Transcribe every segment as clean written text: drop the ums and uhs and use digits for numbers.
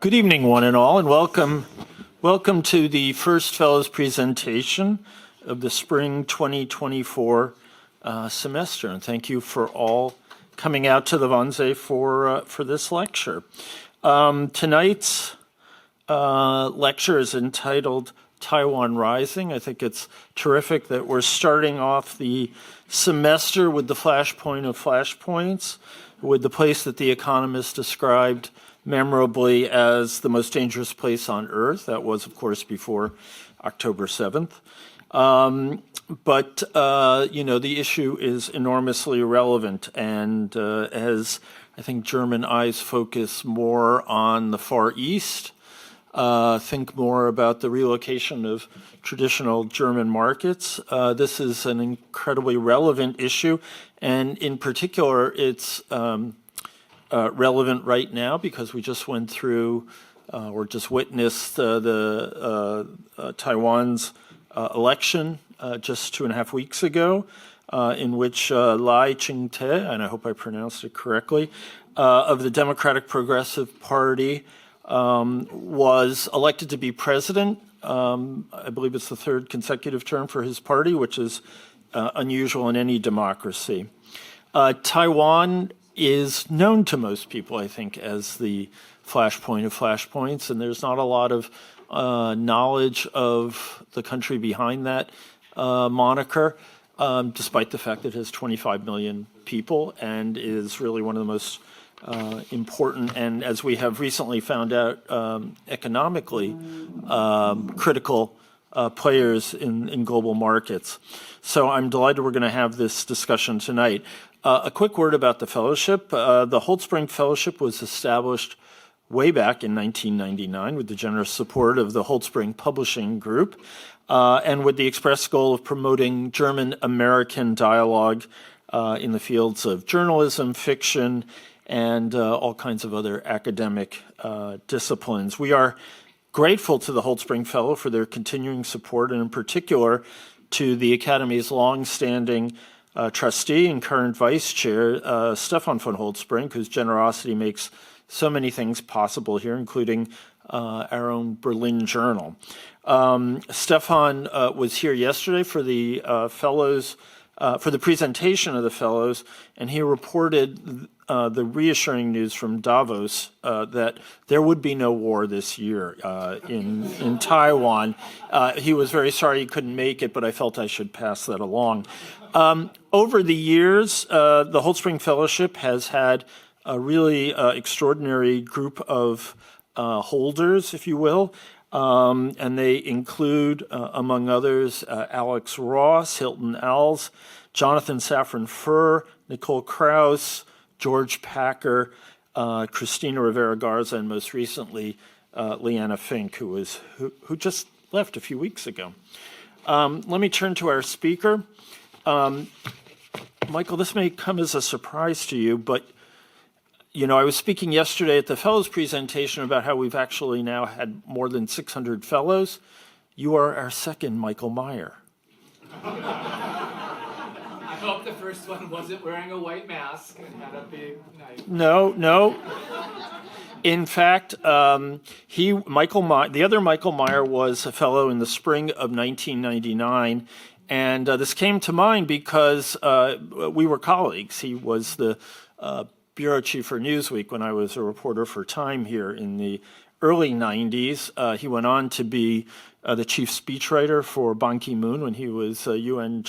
Good evening, one and all, and welcome to the first Fellows presentation of the spring 2024 semester. And thank you for all coming out to the Wannsee for this lecture. Tonight's lecture is entitled Taiwan Rising. I think it's terrific that we're starting off the semester with the flashpoint of flashpoints, with the place that The Economist described memorably as the most dangerous place on earth. That was, of course, before October 7th. But the issue is enormously relevant, and as I think German eyes focus more on the Far East, think more about the relocation of traditional German markets. This is an incredibly relevant issue, and in particular, it's relevant right now because we just went through or just witnessed Taiwan's election just 2.5 weeks ago, in which Lai Ching-te, and I hope I pronounced it correctly, of the Democratic Progressive Party was elected to be president. I believe it's the third consecutive term for his party, which is unusual in any democracy. Taiwan is known to most people, I think, as the flashpoint of flashpoints, and there's not a lot of knowledge of the country behind that moniker, despite the fact that it has 25 million people and is really one of the most important and, as we have recently found out, economically critical players in global markets. So I'm delighted we're going to have this discussion tonight. A quick word about the fellowship. The Holt-Spring Fellowship was established way back in 1999 with the generous support of the Holt-Spring Publishing Group and with the express goal of promoting German-American dialogue in the fields of journalism, fiction, and all kinds of other academic disciplines. We are grateful to the Holt-Spring Fellow for their continuing support, and in particular to the Academy's long-standing trustee and current vice chair, Stefan von Holt-Spring, whose generosity makes so many things possible here, including our own Berlin Journal. Stefan was here yesterday for the fellows, for the presentation of the fellows, and he reported the reassuring news from Davos that there would be no war this year in Taiwan. He was very sorry he couldn't make it, but I felt I should pass that along. Over the years, the Holt-Spring Fellowship has had a really extraordinary group of holders, if you will, and they include, among others, Alex Ross, Hilton Als, Jonathan Safran Foer, Nicole Krauss, George Packer, Christina Rivera-Garza, and most recently, Leanna Fink, who just left a few weeks ago. Let me turn to our speaker. Michael, this may come as a surprise to you, but I was speaking yesterday at the Fellows presentation about how we've actually now had more than 600 Fellows. You are our second Michael Meyer. I hope the first one wasn't wearing a white mask and had a big knife. No. In fact, the other Michael Meyer was a fellow in the spring of 1999, and this came to mind because we were colleagues. He was the bureau chief for Newsweek when I was a reporter for Time here in the early 90s. He went on to be the chief speechwriter for Ban Ki-moon when he was UN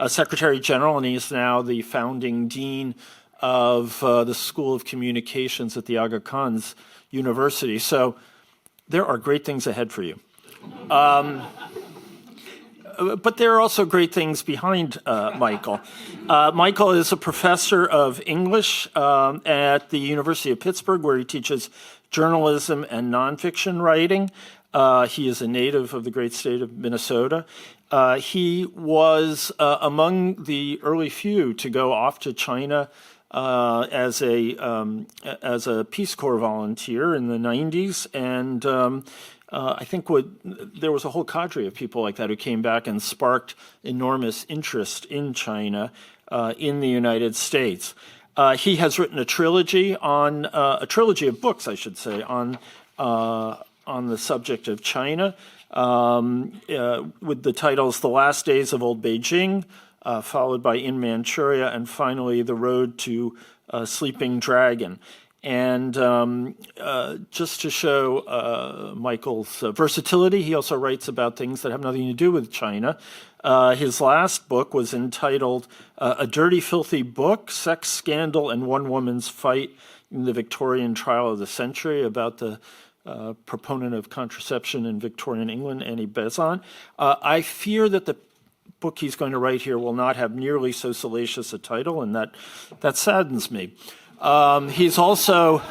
Secretary General, and he is now the founding dean of the School of Communications at the Aga Khan's University. So there are great things ahead for you. But there are also great things behind Michael. Michael is a professor of English at the University of Pittsburgh, where he teaches journalism and nonfiction writing. He is a native of the great state of Minnesota. He was among the early few to go off to China as a Peace Corps volunteer in the 90s, and I think there was a whole cadre of people like that who came back and sparked enormous interest in China in the United States. He has written a trilogy of books, I should say, on on the subject of China, with the titles "The Last Days of Old Beijing," followed by "In Manchuria," and finally "The Road to Sleeping Dragon." And just to show Michael's versatility, he also writes about things that have nothing to do with China. His last book was entitled "A Dirty, Filthy Book, Sex, Scandal, and One Woman's Fight in the Victorian Trial of the Century," about the proponent of contraception in Victorian England, Annie Besant. I fear that the book he's going to write here will not have nearly so salacious a title, and that saddens me. He also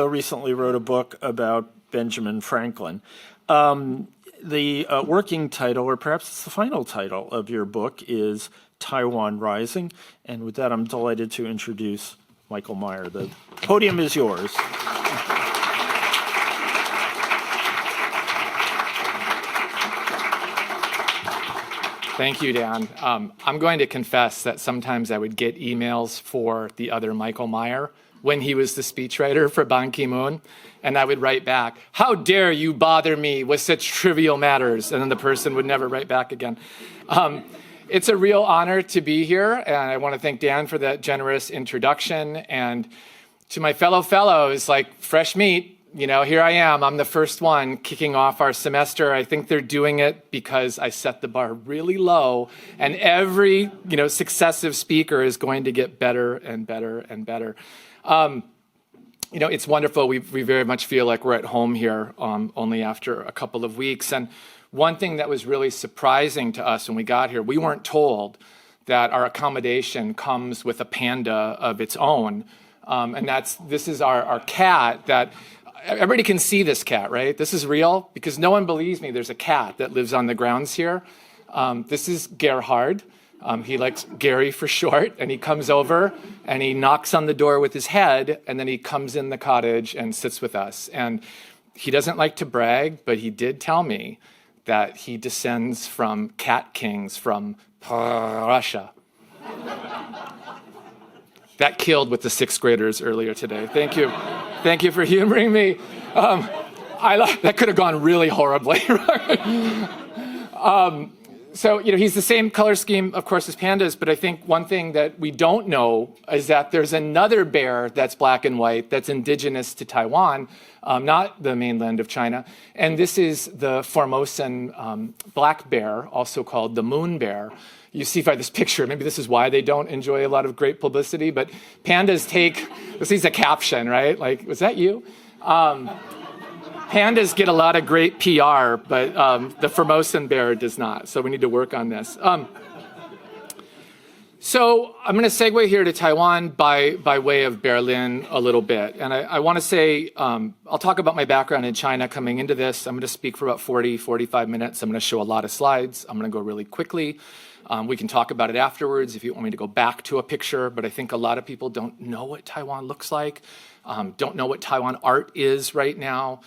recently wrote a book about Benjamin Franklin. The working title, or perhaps it's the final title of your book, is Taiwan Rising. And with that, I'm delighted to introduce Michael Meyer. The podium is yours. Thank you, Dan. I'm going to confess that sometimes I would get emails for the other Michael Meyer when he was the speechwriter for Ban Ki-moon, and I would write back, "How dare you bother me with such trivial matters?" And then the person would never write back again. It's a real honor to be here, and I want to thank Dan for that generous introduction. And to my fellows, like fresh meat, here I am. I'm the first one kicking off our semester. I think they're doing it because I set the bar really low, and every successive speaker is going to get better and better and better. It's wonderful. We very much feel like we're at home here, only after a couple of weeks. And one thing that was really surprising to us when we got here, we weren't told that our accommodation comes with a panda of its own. And this is our cat that everybody can see this cat, right? This is real because no one believes me. There's a cat that lives on the grounds here. This is Gerhard. He likes Gary for short, and he comes over and he knocks on the door with his head, and then he comes in the cottage and sits with us. And he doesn't like to brag, but he did tell me that he descends from cat kings from Russia. That killed with the sixth graders earlier today. Thank you. Thank you for humoring me. That could have gone really horribly. So, he's the same color scheme, of course, as pandas, but I think one thing that we don't know is that there's another bear that's black and white that's indigenous to Taiwan, not the mainland of China. And this is the Formosan black bear, also called the moon bear. You see by this picture, maybe this is why they don't enjoy a lot of great publicity, but pandas this is a caption, right? Like, was that you? Pandas get a lot of great PR, but the Formosan bear does not. So we need to work on this. So I'm going to segue here to Taiwan by way of Berlin a little bit. And I want to say, I'll talk about my background in China coming into this. I'm going to speak for about 45 minutes. I'm going to show a lot of slides. I'm going to go really quickly. We can talk about it afterwards if you want me to go back to a picture, but I think a lot of people don't know what Taiwan looks like, don't know what Taiwan art is right now.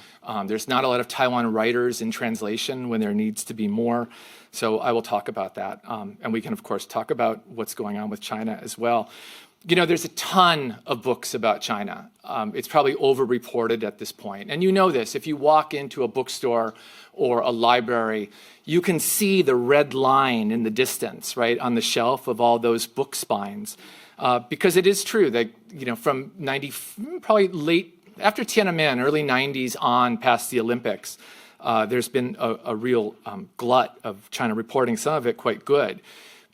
There's not a lot of Taiwan writers in translation when there needs to be more. So I will talk about that. And we can, of course, talk about what's going on with China as well. There's a ton of books about China. It's probably overreported at this point. And you know this, if you walk into a bookstore or a library, you can see the red line in the distance, right, on the shelf of all those book spines. Because it is true that, from probably late, after Tiananmen, early 90s on past the Olympics, there's been a real glut of China reporting, some of it quite good.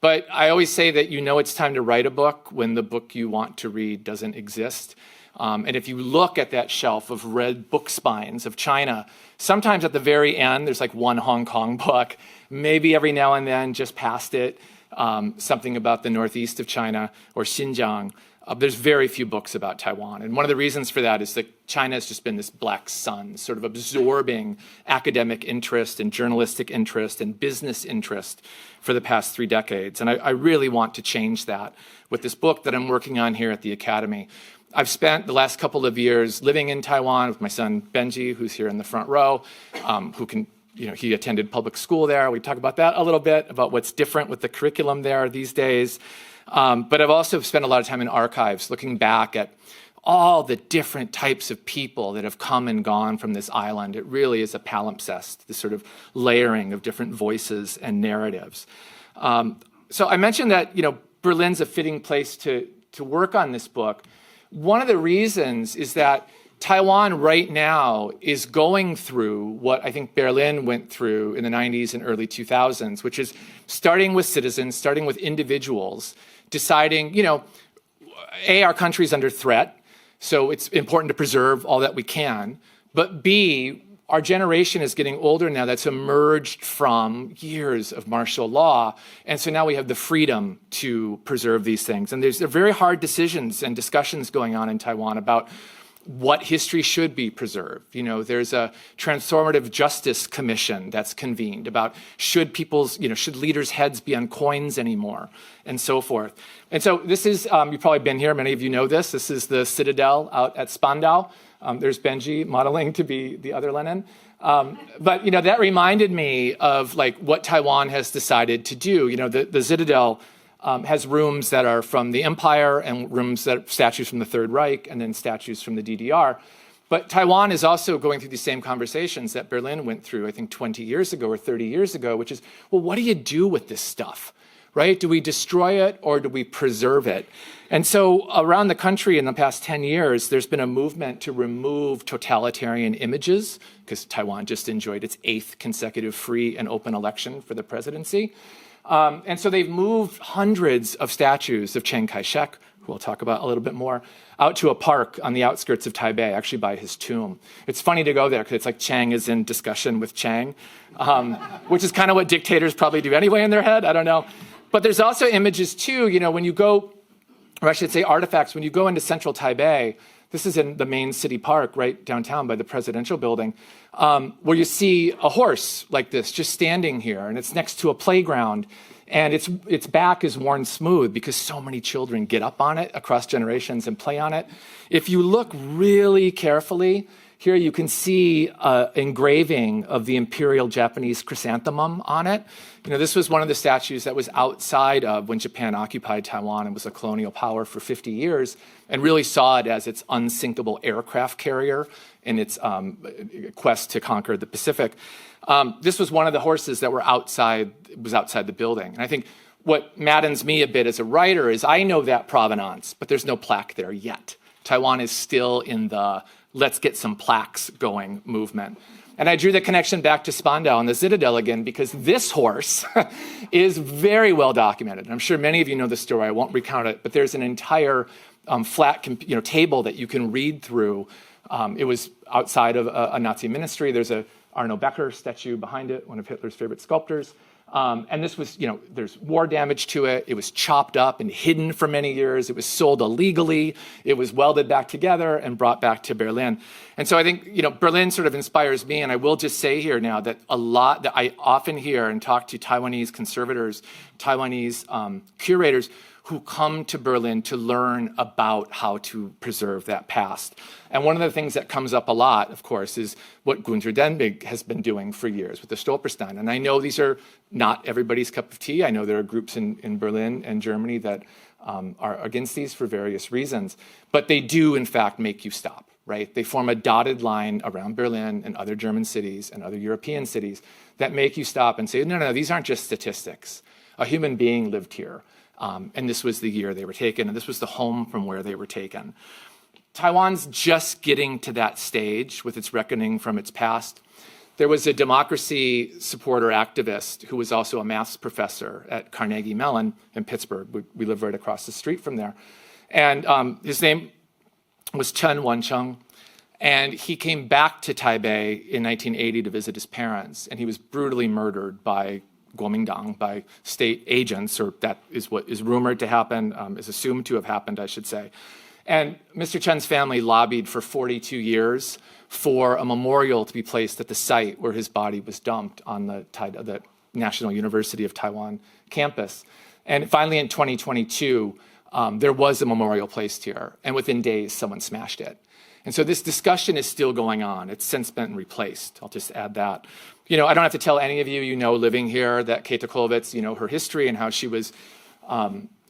But I always say that it's time to write a book when the book you want to read doesn't exist. And if you look at that shelf of red book spines of China, sometimes at the very end, there's like one Hong Kong book, maybe every now and then just past it, something about the northeast of China or Xinjiang. There's very few books about Taiwan. And one of the reasons for that is that China has just been this black sun, sort of absorbing academic interest and journalistic interest and business interest for the past 3 decades. And I really want to change that with this book that I'm working on here at the Academy. I've spent the last couple of years living in Taiwan with my son Benji, who's here in the front row, he attended public school there. We talk about that a little bit, about what's different with the curriculum there these days. But I've also spent a lot of time in archives, looking back at all the different types of people that have come and gone from this island. It really is a palimpsest, this sort of layering of different voices and narratives. So I mentioned that, Berlin's a fitting place to work on this book. One of the reasons is that Taiwan right now is going through what I think Berlin went through in the 90s and early 2000s, which is starting with citizens, starting with individuals, deciding, A, our country's under threat, so it's important to preserve all that we can, but B, our generation is getting older now that's emerged from years of martial law, and so now we have the freedom to preserve these things. And there's very hard decisions and discussions going on in Taiwan about what history should be preserved. There's a transformative justice commission that's convened about should leaders' heads be on coins anymore, and so forth. And so this is, you've probably been here, many of you know this. This is the Citadel out at Spandau. There's Benji modeling to be the other Lenin. But that reminded me of what Taiwan has decided to do. The Citadel has rooms that are from the Empire and statues from the Third Reich and then statues from the DDR. But Taiwan is also going through these same conversations that Berlin went through, I think 20 years ago or 30 years ago, which is, well, what do you do with this stuff, right? Do we destroy it or do we preserve it? And so around the country in the past 10 years, there's been a movement to remove totalitarian images because Taiwan just enjoyed its 8th consecutive free and open election for the presidency. And so they've moved hundreds of statues of Chiang Kai-shek, who we'll talk about a little bit more, out to a park on the outskirts of Taipei, actually by his tomb. It's funny to go there because it's like Chiang is in discussion with Chiang, which is kind of what dictators probably do anyway in their head. I don't know. But there's also images too, when you go, or I should say artifacts, when you go into central Taipei, this is in the main city park right downtown by the presidential building, where you see a horse like this just standing here, and it's next to a playground, and its back is worn smooth because so many children get up on it across generations and play on it. If you look really carefully, here you can see an engraving of the imperial Japanese chrysanthemum on it. This was one of the statues that was outside of when Japan occupied Taiwan and was a colonial power for 50 years and really saw it as its unsinkable aircraft carrier in its quest to conquer the Pacific. This was one of the horses that was outside the building. And I think what maddens me a bit as a writer is I know that provenance, but there's no plaque there yet. Taiwan is still in the let's get some plaques going movement. And I drew the connection back to Spandau and the Citadel again because this horse is very well documented. I'm sure many of you know the story. I won't recount it, but there's an entire flat table that you can read through. It was outside of a Nazi ministry. There's a Arno Becker statue behind it, one of Hitler's favorite sculptors. And this was, there's war damage to it. It was chopped up and hidden for many years. It was sold illegally. It was welded back together and brought back to Berlin. And so I think, Berlin sort of inspires me. And I will just say here now that a lot that I often hear and talk to Taiwanese conservators, Taiwanese curators who come to Berlin to learn about how to preserve that past. And one of the things that comes up a lot, of course, is what Gunther Denbig has been doing for years with the Stolperstein. And I know these are not everybody's cup of tea. I know there are groups in Berlin and Germany that are against these for various reasons. But they do, in fact, make you stop, right? They form a dotted line around Berlin and other German cities and other European cities that make you stop and say, no, these aren't just statistics. A human being lived here. And this was the year they were taken, and this was the home from where they were taken. Taiwan's just getting to that stage with its reckoning from its past. There was a democracy supporter activist who was also a maths professor at Carnegie Mellon in Pittsburgh. We live right across the street from there. And his name was Chen Wencheng. And he came back to Taipei in 1980 to visit his parents, and he was brutally murdered by Kuomintang, by state agents, or that is what is rumored to happen, is assumed to have happened, I should say. And Mr. Chen's family lobbied for 42 years for a memorial to be placed at the site where his body was dumped on the National University of Taiwan campus. And finally, in 2022, there was a memorial placed here, and within days, someone smashed it. And so this discussion is still going on. It's since been replaced. I'll just add that. I don't have to tell any of you, living here, that Kate Kolovitz, her history and how she was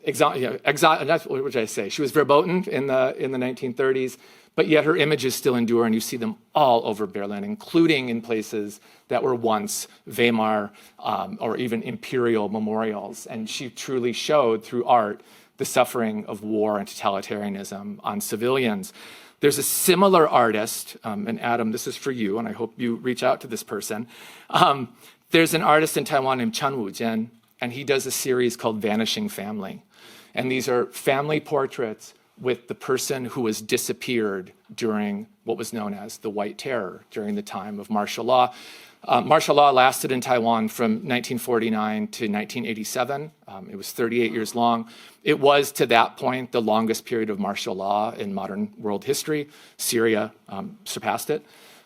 that's what did I say? She was verboten in the 1930s, but yet her images still endure, and you see them all over Berlin, including in places that were once Weimar or even imperial memorials. And she truly showed through art the suffering of war and totalitarianism on civilians. There's a similar artist, and Adam, this is for you, and I hope you reach out to this person. There's an artist in Taiwan named Chen Wujian, and he does a series called Vanishing Family. And these are family portraits with the person who was disappeared during what was known as the White Terror, during the time of martial law. Martial law lasted in Taiwan from 1949 to 1987. It was 38 years long. It was, to that point, the longest period of martial law in modern world history. Syria surpassed it.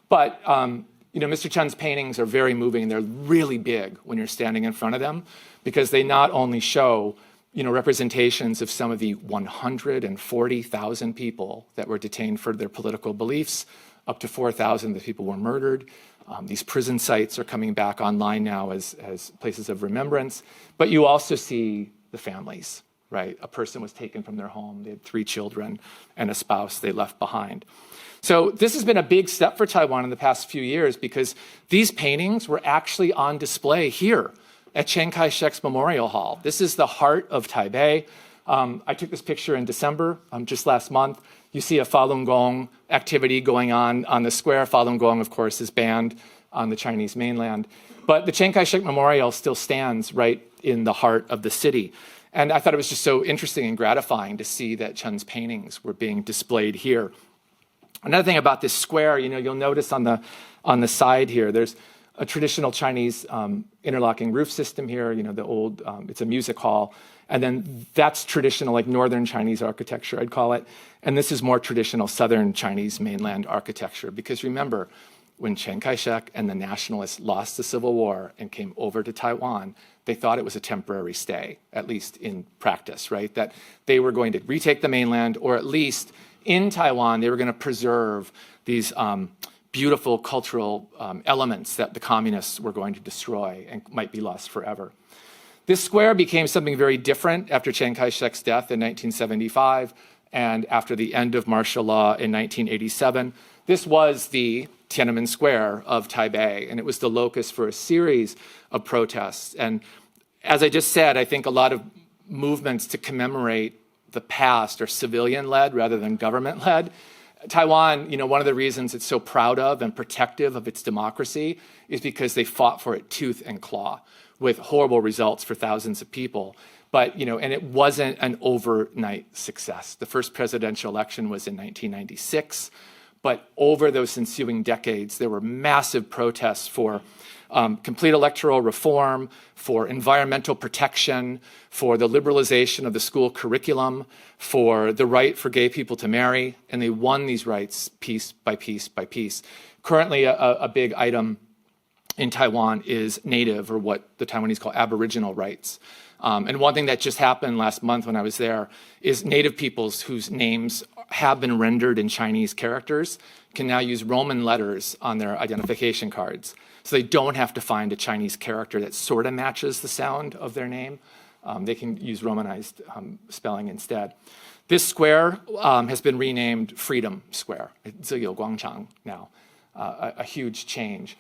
But Mr. Chen's paintings are very moving. They're really big when you're standing in front of them, because they not only show representations of some of the 140,000 people that were detained for their political beliefs, up to 4,000 that people were murdered. These prison sites are coming back online now as places of remembrance. But you also see the families, right? A person was taken from their home. They had 3 children and a spouse they left behind. So this has been a big step for Taiwan in the past few years, because these paintings were actually on display here at Chiang Kai-shek's Memorial Hall. This is the heart of Taipei. I took this picture in December, just last month. You see a Falun Gong activity going on the square. Falun Gong, of course, is banned on the Chinese mainland. But the Chiang Kai-shek Memorial still stands right in the heart of the city. And I thought it was just so interesting and gratifying to see that Chen's paintings were being displayed here. Another thing about this square, you'll notice on the side here, there's a traditional Chinese interlocking roof system here, the old, it's a music hall. And then that's traditional, like Northern Chinese architecture, I'd call it. And this is more traditional Southern Chinese mainland architecture. Because remember, when Chiang Kai-shek and the nationalists lost the Civil War and came over to Taiwan, they thought it was a temporary stay, at least in practice, right? That they were going to retake the mainland, or at least in Taiwan, they were going to preserve these beautiful cultural elements that the communists were going to destroy and might be lost forever. This square became something very different after Chiang Kai-shek's death in 1975 and after the end of martial law in 1987. This was the Tiananmen Square of Taipei, and it was the locus for a series of protests. And as I just said, I think a lot of movements to commemorate the past are civilian-led rather than government-led. Taiwan, one of the reasons it's so proud of and protective of its democracy is because they fought for it tooth and claw, with horrible results for thousands of people. But, and it wasn't an overnight success. The first presidential election was in 1996. But over those ensuing decades, there were massive protests for complete electoral reform, for environmental protection, for the liberalization of the school curriculum, for the right for gay people to marry. And they won these rights piece by piece by piece. Currently, a big item in Taiwan is native, or what the Taiwanese call aboriginal rights. And one thing that just happened last month when I was there is native peoples whose names have been rendered in Chinese characters can now use Roman letters on their identification cards. So they don't have to find a Chinese character that sort of matches the sound of their name. They can use Romanized spelling instead. This square has been renamed Freedom Square. It's Ziyou Guangchang now, a huge change.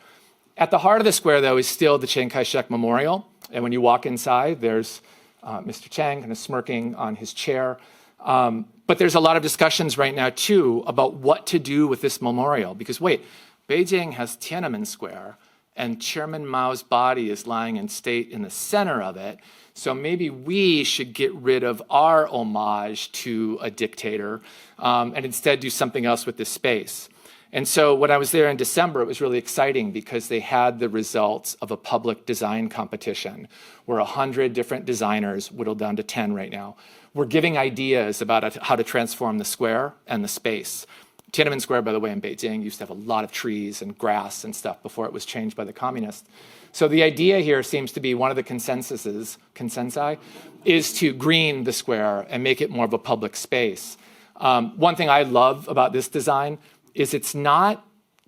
At the heart of the square, though, is still the Chiang Kai-shek Memorial. And when you walk inside, there's Mr. Chiang kind of smirking on his chair. But there's a lot of discussions right now, too, about what to do with this memorial. Because, wait, Beijing has Tiananmen Square, and Chairman Mao's body is lying in state in the center of it. So maybe we should get rid of our homage to a dictator and instead do something else with this space. And so when I was there in December, it was really exciting because they had the results of a public design competition where 100 different designers, whittled down to 10 right now, were giving ideas about how to transform the square and the space. Tiananmen Square, by the way, in Beijing used to have a lot of trees and grass and stuff before it was changed by the communists. So the idea here seems to be one of the consensi, is to green the square and make it more of a public space. One thing I love about this design is it's not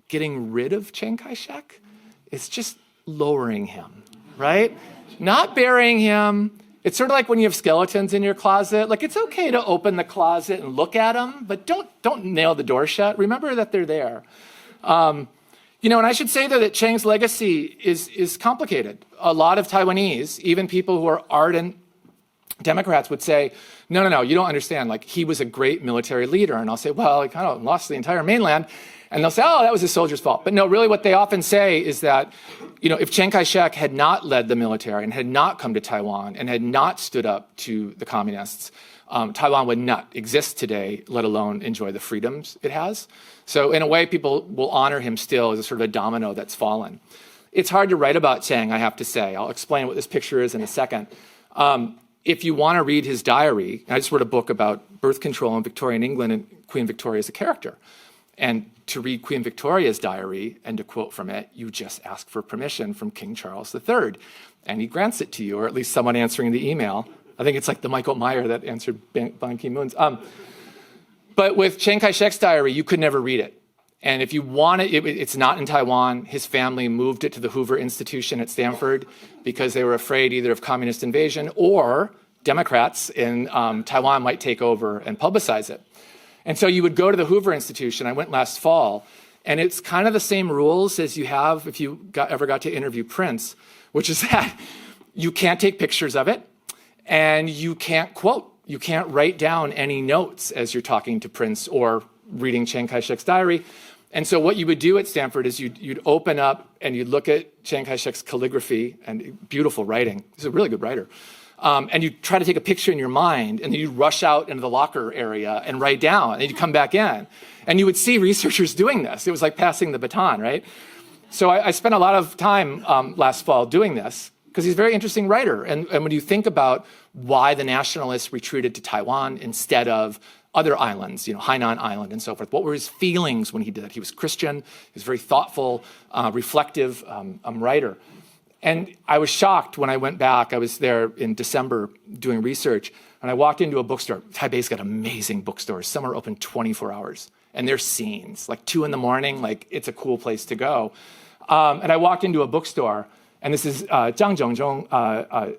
getting rid of Chiang Kai-shek, it's just lowering him, right? Not burying him, It's sort of like when you have skeletons in your closet. Like, it's okay to open the closet and look at them, but don't nail the door shut. Remember that they're there. And I should say, though, that Chiang's legacy is complicated. A lot of Taiwanese, even people who are ardent Democrats, would say, no, you don't understand. Like, he was a great military leader. And I'll say, well, he kind of lost the entire mainland. And they'll say, oh, that was a soldier's fault. But no, really what they often say is that, if Chiang Kai-shek had not led the military and had not come to Taiwan and had not stood up to the communists, Taiwan would not exist today, let alone enjoy the freedoms it has. So in a way, people will honor him still as a sort of a domino that's fallen. It's hard to write about Chiang, I have to say. I'll explain what this picture is in a second. If you want to read his diary, I just wrote a book about birth control in Victorian England and Queen Victoria as a character. And to read Queen Victoria's diary and to quote from it, you just ask for permission from King Charles III. And he grants it to you, or at least someone answering the email. I think it's like the Michael Meyer that answered Ban Ki-moon's. But with Chiang Kai-shek's diary, you could never read it. And if you want it, it's not in Taiwan. His family moved it to the Hoover Institution at Stanford because they were afraid either of communist invasion or Democrats in Taiwan might take over and publicize it. And so you would go to the Hoover Institution. I went last fall, and it's kind of the same rules as you have if you ever got to interview Prince, which is that you can't take pictures of it, and you can't quote. You can't write down any notes as you're talking to Prince or reading Chiang Kai-shek's diary. And so what you would do at Stanford is you'd open up and you'd look at Chiang Kai-shek's calligraphy and beautiful writing. He's a really good writer. And you try to take a picture in your mind, and then you rush out into the locker area and write down, and you come back in. And you would see researchers doing this. It was like passing the baton, right? So I spent a lot of time last fall doing this, because he's a very interesting writer. And when you think about why the nationalists retreated to Taiwan instead of other islands, Hainan Island and so forth, what were his feelings when he did it? He was Christian, he was a very thoughtful, reflective writer. And I was shocked when I went back. I was there in December doing research, and I walked into a bookstore. Taipei's got amazing bookstores. Some are open 24 hours, and they're scenes, like 2 a.m, like it's a cool place to go. And I walked into a bookstore, and this is Zhang Zhongzhong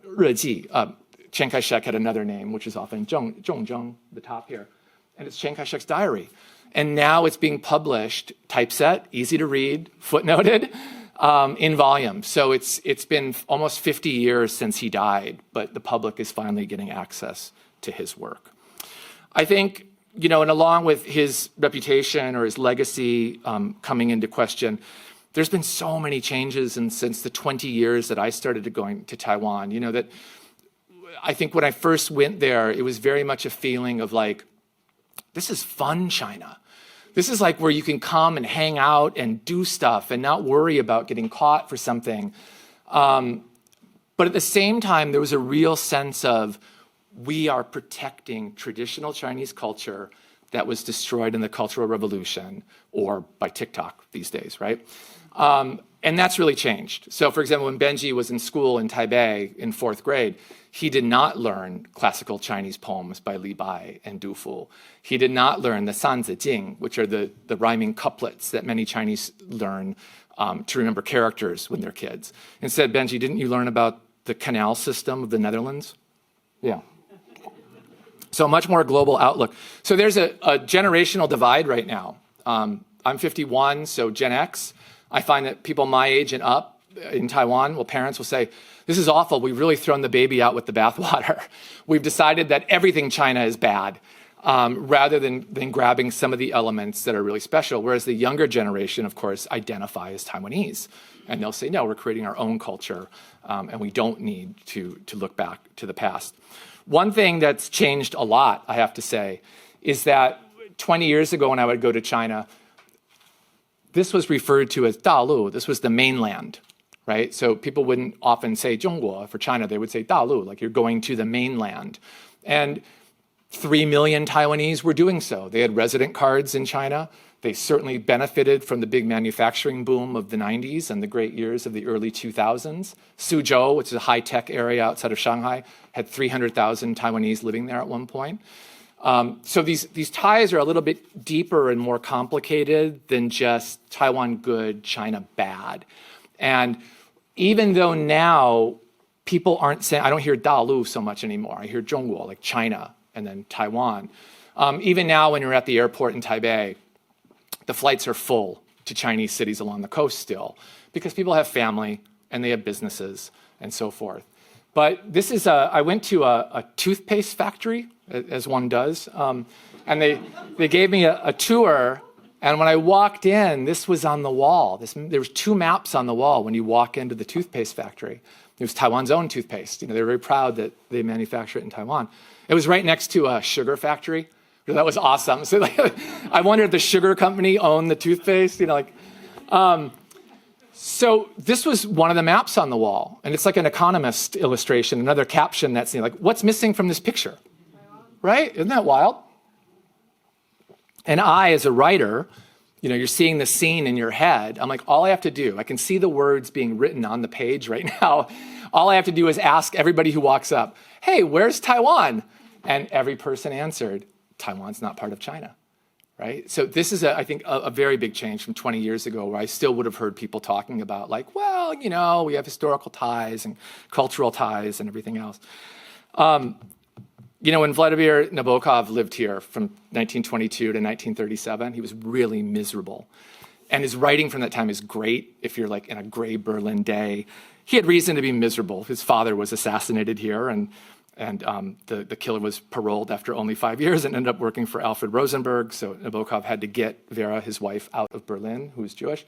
Reji. Chiang Kai-shek had another name, which is often Zhongzhong, the top here. And it's Chiang Kai-shek's diary. And now it's being published, typeset, easy to read, footnoted, in volume. So it's been almost 50 years since he died, but the public is finally getting access to his work. I think, and along with his reputation or his legacy coming into question, there's been so many changes since the 20 years that I started going to Taiwan, that I think when I first went there, it was very much a feeling of like, this is fun China. This is like where you can come and hang out and do stuff and not worry about getting caught for something. But at the same time, there was a real sense of we are protecting traditional Chinese culture that was destroyed in the Cultural Revolution or by TikTok these days, right? And that's really changed. So for example, when Benji was in school in Taipei in 4th grade, he did not learn classical Chinese poems by Li Bai and Du Fu. He did not learn the Sanzi Jing, which are the rhyming couplets that many Chinese learn to remember characters when they're kids. Instead, Benji, didn't you learn about the canal system of the Netherlands? Yeah. So a much more global outlook. So there's a generational divide right now. I'm 51, so Gen X. I find that people my age and up in Taiwan, parents will say, this is awful. We've really thrown the baby out with the bathwater. We've decided that everything China is bad, rather than grabbing some of the elements that are really special. Whereas the younger generation, of course, identify as Taiwanese. And they'll say, no, we're creating our own culture, and we don't need to look back to the past. One thing that's changed a lot, I have to say, is that 20 years ago when I would go to China, this was referred to as Dalu. This was the mainland, right? So people wouldn't often say 中国 for China. They would say Dalu, like you're going to the mainland. And 3 million Taiwanese were doing so. They had resident cards in China. They certainly benefited from the big manufacturing boom of the 90s and the great years of the early 2000s. Suzhou, which is a high-tech area outside of Shanghai, had 300,000 Taiwanese living there at one point. So these ties are a little bit deeper and more complicated than just Taiwan good, China bad. And even though now people aren't saying, I don't hear Dalu so much anymore. I hear Zhongguo, like China, and then Taiwan. Even now, when you're at the airport in Taipei, the flights are full to Chinese cities along the coast still, because people have family and they have businesses and so forth. But this is I went to a toothpaste factory, as one does, and they gave me a tour. And when I walked in, this was on the wall. There was 2 maps on the wall when you walk into the toothpaste factory. It was Taiwan's own toothpaste. They're very proud that they manufacture it in Taiwan. It was right next to a sugar factory. That was awesome. So I wondered if the sugar company owned the toothpaste. So this was one of the maps on the wall, and it's like an economist illustration, another caption that's like, what's missing from this picture? Right? Isn't that wild? And I, as a writer, you're seeing the scene in your head. I'm like, all I have to do, I can see the words being written on the page right now. All I have to do is ask everybody who walks up, hey, where's Taiwan? And every person answered, Taiwan's not part of China. Right? So this is, I think, a very big change from 20 years ago, where I still would have heard people talking about, like, well, we have historical ties and cultural ties and everything else. When Vladimir Nabokov lived here from 1922 to 1937, he was really miserable. And his writing from that time is great if you're like in a gray Berlin day. He had reason to be miserable. His father was assassinated here, and the killer was paroled after only 5 years and ended up working for Alfred Rosenberg. So Nabokov had to get Vera, his wife, out of Berlin, who was Jewish.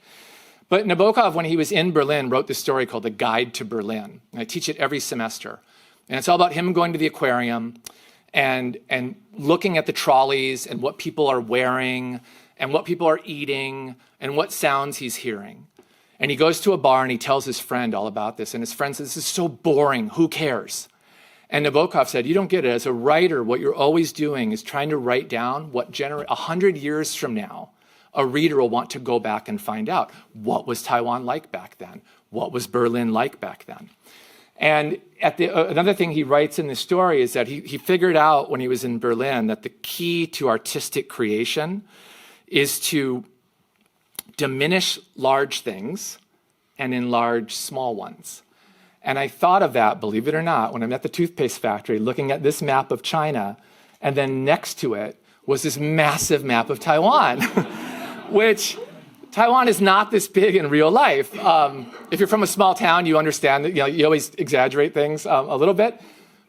But Nabokov, when he was in Berlin, wrote this story called The Guide to Berlin. And I teach it every semester. And it's all about him going to the aquarium and looking at the trolleys and what people are wearing and what people are eating and what sounds he's hearing. And he goes to a bar and he tells his friend all about this. And his friend says, this is so boring. Who cares? And Nabokov said, you don't get it. As a writer, what you're always doing is trying to write down what 100 years from now, a reader will want to go back and find out. What was Taiwan like back then? What was Berlin like back then? And another thing he writes in the story is that he figured out when he was in Berlin that the key to artistic creation is to diminish large things and enlarge small ones. And I thought of that, believe it or not, when I'm at the toothpaste factory looking at this map of China, and then next to it was this massive map of Taiwan, which Taiwan is not this big in real life. If you're from a small town, you understand that you always exaggerate things a little bit.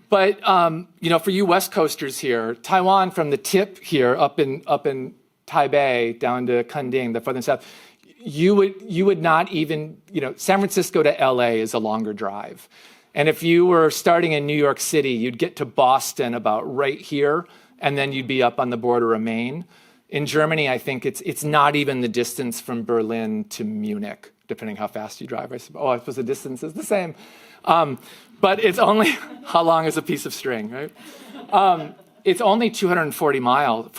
But for you West Coasters here, Taiwan from the tip here up in Taipei down to Kending, the further south, you would not even, San Francisco to LA is a longer drive. And if you were starting in New York City, you'd get to Boston about right here, and then you'd be up on the border of Maine. In Germany, I think it's not even the distance from Berlin to Munich, depending how fast you drive. I suppose the distance is the same. But it's only, how long is a piece of string, right? It's only 45 miles,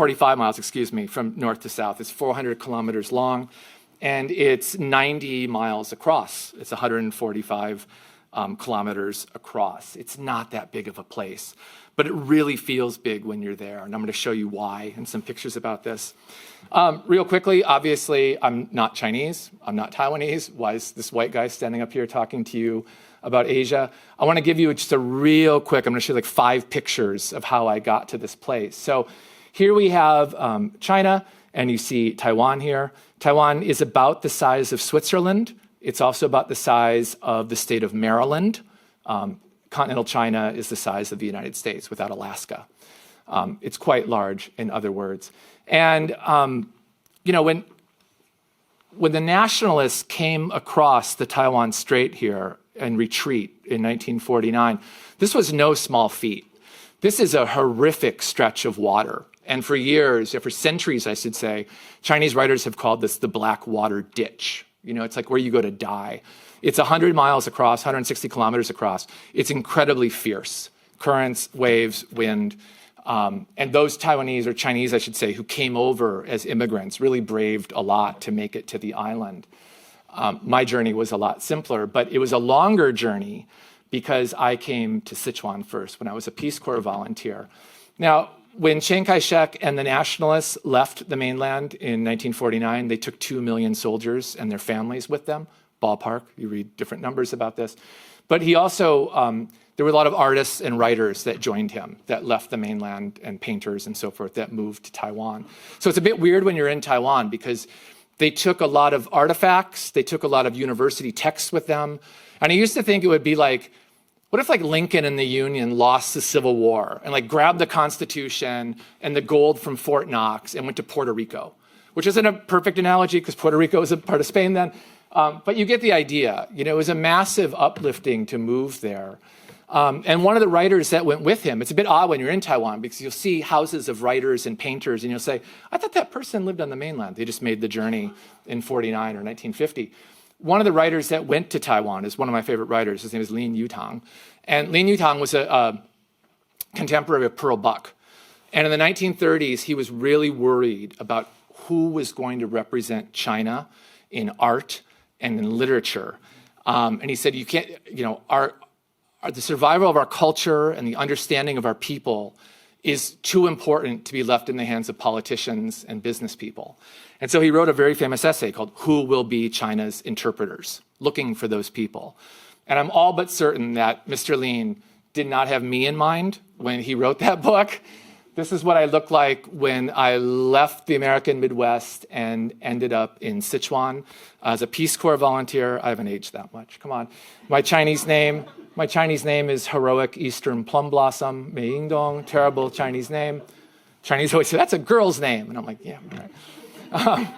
from north to south. It's 400 kilometers long. And it's 90 miles across. It's 145 kilometers across. It's not that big of a place, but it really feels big when you're there. And I'm going to show you why and some pictures about this. Real quickly, obviously, I'm not Chinese. I'm not Taiwanese. Why is this white guy standing up here talking to you about Asia? I want to give you just a real quick, I'm going to show you like 5 pictures of how I got to this place. So here we have China, and you see Taiwan here. Taiwan is about the size of Switzerland. It's also about the size of the state of Maryland. Continental China is the size of the United States without Alaska. It's quite large, in other words. And when the nationalists came across the Taiwan Strait here in retreat in 1949, this was no small feat. This is a horrific stretch of water. And for years, for centuries, I should say, Chinese writers have called this the Black Water Ditch. It's like where you go to die. It's 100 miles across, 160 kilometers across. It's incredibly fierce. Currents, waves, wind. And those Taiwanese, or Chinese, I should say, who came over as immigrants really braved a lot to make it to the island. My journey was a lot simpler, but it was a longer journey because I came to Sichuan first when I was a Peace Corps volunteer. Now, when Chiang Kai-shek and the nationalists left the mainland in 1949, they took 2 million soldiers and their families with them, ballpark. You read different numbers about this. But he also, there were a lot of artists and writers that joined him, that left the mainland, and painters and so forth that moved to Taiwan. So it's a bit weird when you're in Taiwan because they took a lot of artifacts, they took a lot of university texts with them. And I used to think it would be like, what if like Lincoln and the Union lost the Civil War and like grabbed the Constitution and the gold from Fort Knox and went to Puerto Rico, which isn't a perfect analogy because Puerto Rico was a part of Spain then. But you get the idea. You know, it was a massive uplifting to move there. And one of the writers that went with him, it's a bit odd when you're in Taiwan because you'll see houses of writers and painters and you'll say, I thought that person lived on the mainland. They just made the journey in 49 or 1950. One of the writers that went to Taiwan is one of my favorite writers. His name is Lin Yutang. And Lin Yutang was a contemporary of Pearl Buck. And in the 1930s, he was really worried about who was going to represent China in art and in literature. And he said, you can't, you know, the survival of our culture and the understanding of our people is too important to be left in the hands of politicians and business people. And so he wrote a very famous essay called Who Will Be China's Interpreters? Looking for those people. And I'm all but certain that Mr. Lin did not have me in mind when he wrote that book. This is what I looked like when I left the American Midwest and ended up in Sichuan as a Peace Corps volunteer. I haven't aged that much, come on. My Chinese name is Heroic Eastern Plum Blossom, Mei Yingdong, terrible Chinese name. Chinese always say, that's a girl's name. And I'm like, yeah, all right.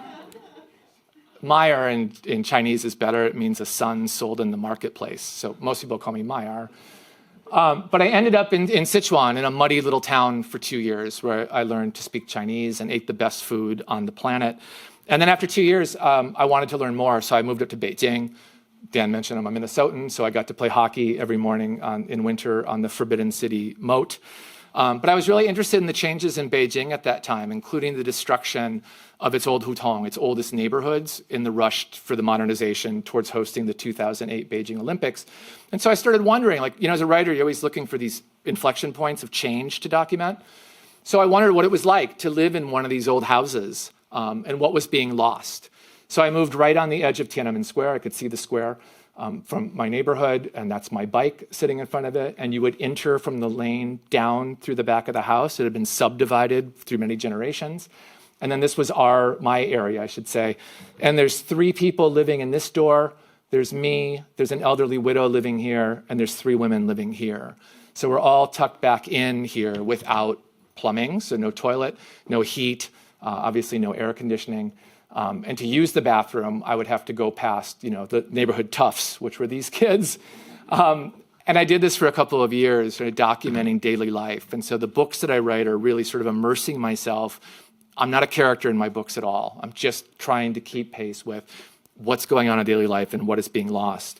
Meyer in Chinese is better. It means a son sold in the marketplace. So most people call me Meyer. But I ended up in Sichuan, in a muddy little town for 2 years where I learned to speak Chinese and ate the best food on the planet. And then after 2 years, I wanted to learn more. So I moved up to Beijing. Dan mentioned I'm a Minnesotan, so I got to play hockey every morning in winter on the Forbidden City moat. But I was really interested in the changes in Beijing at that time, including the destruction of its old hutong, its oldest neighborhoods, in the rush for the modernization towards hosting the 2008 Beijing Olympics. And so I started wondering, like, you know, as a writer, you're always looking for these inflection points of change to document. So I wondered what it was like to live in one of these old houses and what was being lost. So I moved right on the edge of Tiananmen Square. I could see the square from my neighborhood, and that's my bike sitting in front of it. And you would enter from the lane down through the back of the house. It had been subdivided through many generations. And then this was my area, I should say. And there's 3 people living in this door. There's me, there's an elderly widow living here, and there's 3 women living here. So we're all tucked back in here without plumbing, so no toilet, no heat, obviously no air conditioning. And to use the bathroom, I would have to go past, you know, the neighborhood toughs, which were these kids. And I did this for a couple of years, sort of documenting daily life. And so the books that I write are really sort of immersing myself. I'm not a character in my books at all. I'm just trying to keep pace with what's going on in daily life and what is being lost.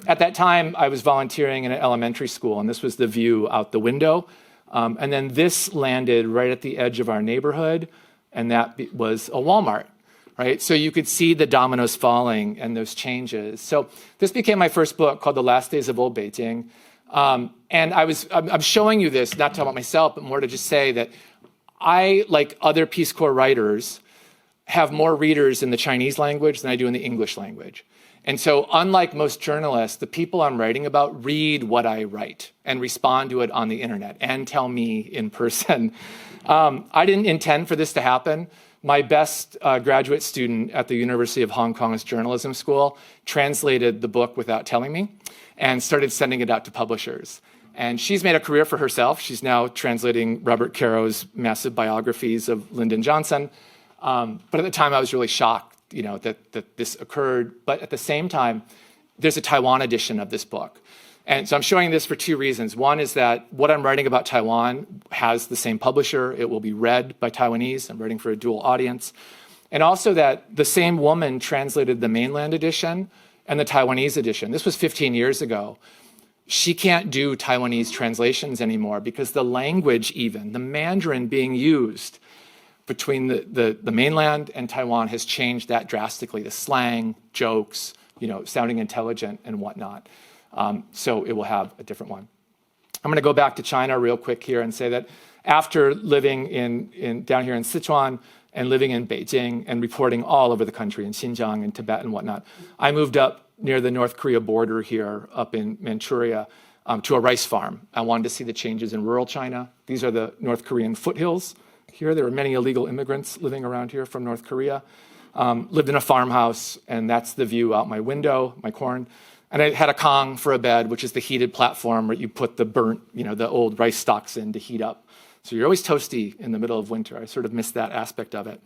At that time, I was volunteering in an elementary school, and this was the view out the window. And then this landed right at the edge of our neighborhood, and that was a Walmart. Right? So you could see the dominoes falling and those changes. So this became my first book called The Last Days of Old Beijing. And I'm showing you this, not to talk about myself, but more to just say that I, like other Peace Corps writers, have more readers in the Chinese language than I do in the English language. And so unlike most journalists, the people I'm writing about read what I write and respond to it on the internet and tell me in person. I didn't intend for this to happen. My best graduate student at the University of Hong Kong's journalism school translated the book without telling me and started sending it out to publishers. And she's made a career for herself. She's now translating Robert Caro's massive biographies of Lyndon Johnson. But at the time, I was really shocked, you know, that this occurred. But at the same time, there's a Taiwan edition of this book. And so I'm showing this for 2 reasons. One is that what I'm writing about Taiwan has the same publisher. It will be read by Taiwanese. I'm writing for a dual audience. And also that the same woman translated the mainland edition and the Taiwanese edition. This was 15 years ago. She can't do Taiwanese translations anymore because the language even, the Mandarin being used between the mainland and Taiwan has changed that drastically. The slang, jokes, you know, sounding intelligent and whatnot. So it will have a different one. I'm going to go back to China real quick here and say that after living down here in Sichuan and living in Beijing and reporting all over the country in Xinjiang and Tibet and whatnot, I moved up near the North Korea border here up in Manchuria to a rice farm. I wanted to see the changes in rural China. These are the North Korean foothills here. There were many illegal immigrants living around here from North Korea. Lived in a farmhouse, and that's the view out my window, my corn. And I had a kong for a bed, which is the heated platform where you put the burnt, the old rice stalks in to heat up. So you're always toasty in the middle of winter. I sort of missed that aspect of it.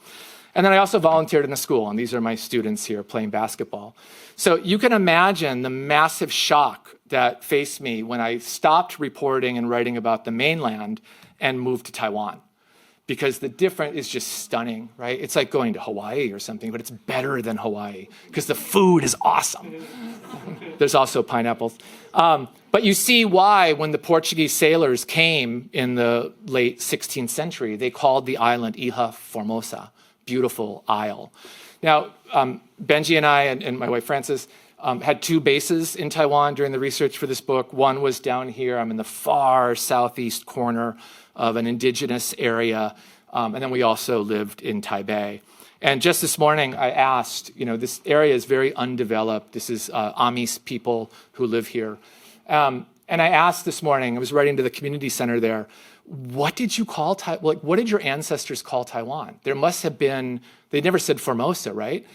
And then I also volunteered in a school, and these are my students here playing basketball. So you can imagine the massive shock that faced me when I stopped reporting and writing about the mainland and moved to Taiwan. Because the difference is just stunning, right? It's like going to Hawaii or something, but it's better than Hawaii because the food is awesome. There's also pineapples. But you see why when the Portuguese sailors came in the late 16th century, they called the island Ilha Formosa, beautiful isle. Now, Benji and I and my wife Frances had 2 bases in Taiwan during the research for this book. One was down here. I'm in the far southeast corner of an indigenous area. And then we also lived in Taipei. And just this morning, I asked, this area is very undeveloped. This is Amis people who live here. And I asked this morning, I was writing to the community center there, what did you call what did your ancestors call Taiwan? There must have been, they never said Formosa, right?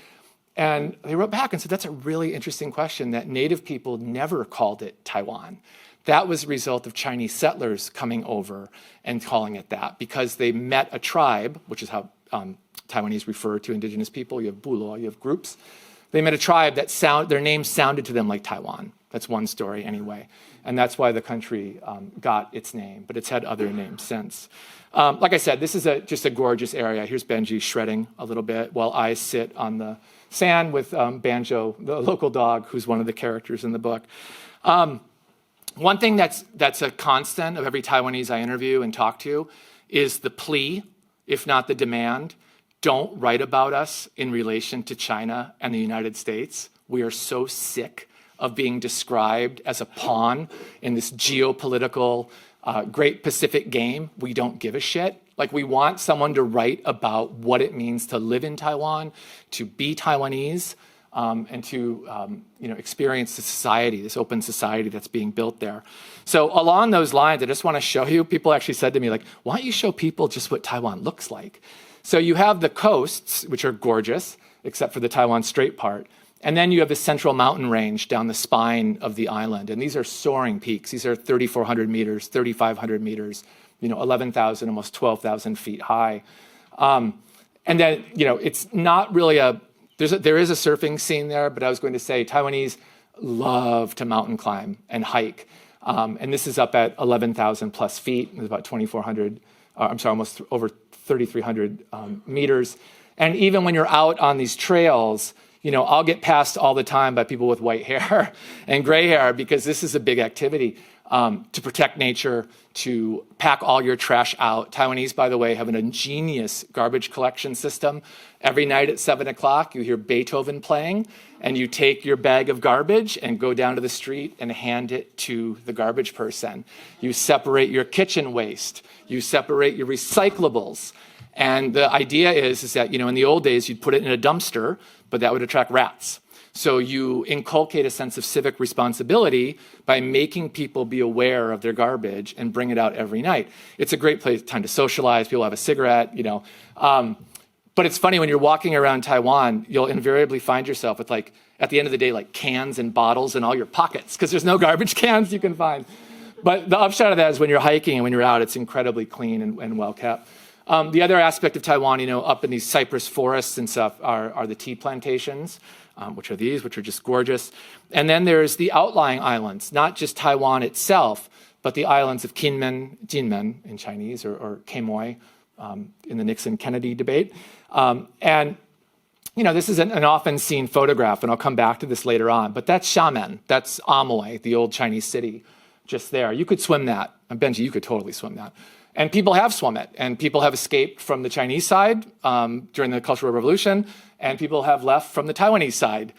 And they wrote back and said, that's a really interesting question, that native people never called it Taiwan. That was a result of Chinese settlers coming over and calling it that because they met a tribe, which is how Taiwanese refer to indigenous people. You have bulo, you have groups. They met a tribe that their name sounded to them like Taiwan. That's one story anyway. And that's why the country got its name, but it's had other names since. Like I said, this is just a gorgeous area. Here's Benji shredding a little bit while I sit on the sand with Banjo, the local dog, who's one of the characters in the book. One thing that's a constant of every Taiwanese I interview and talk to is the plea, if not the demand, don't write about us in relation to China and the United States. We are so sick of being described as a pawn in this geopolitical Great Pacific game. We don't give a shit. Like, we want someone to write about what it means to live in Taiwan, to be Taiwanese, and to experience the society, this open society that's being built there. So along those lines, I just want to show you, people actually said to me, like, why don't you show people just what Taiwan looks like? So you have the coasts, which are gorgeous, except for the Taiwan Strait part. And then you have the central mountain range down the spine of the island. And these are soaring peaks. These are 3,400 meters, 3,500 meters, 11,000, almost 12,000 feet high. And then, it's not really there is a surfing scene there, but I was going to say Taiwanese love to mountain climb and hike. And this is up at 11,000 plus feet. It's about 2,400, almost over 3,300 meters. And even when you're out on these trails, I'll get passed all the time by people with white hair and gray hair because this is a big activity to protect nature, to pack all your trash out. Taiwanese, by the way, have an ingenious garbage collection system. Every night at 7 o'clock, you hear Beethoven playing, and you take your bag of garbage and go down to the street and hand it to the garbage person. You separate your kitchen waste. You separate your recyclables. And the idea is that, in the old days, you'd put it in a dumpster, but that would attract rats. So you inculcate a sense of civic responsibility by making people be aware of their garbage and bring it out every night. It's a great time to socialize. People have a cigarette, But it's funny, when you're walking around Taiwan, you'll invariably find yourself with, at the end of the day, cans and bottles in all your pockets because there's no garbage cans you can find. But the upshot of that is when you're hiking and when you're out, it's incredibly clean and well kept. The other aspect of Taiwan, up in these cypress forests and stuff are the tea plantations, which are just gorgeous. And then there's the outlying islands, not just Taiwan itself, but the islands of Kinmen, Jinmen in Chinese, or Quemoy in the Nixon-Kennedy debate. And this is an often seen photograph, and I'll come back to this later on, but that's Xiamen, that's Amoy, the old Chinese city, just there. You could swim that. Benji, you could totally swim that. And people have swum it, and people have escaped from the Chinese side during the Cultural Revolution, and people have left from the Taiwanese side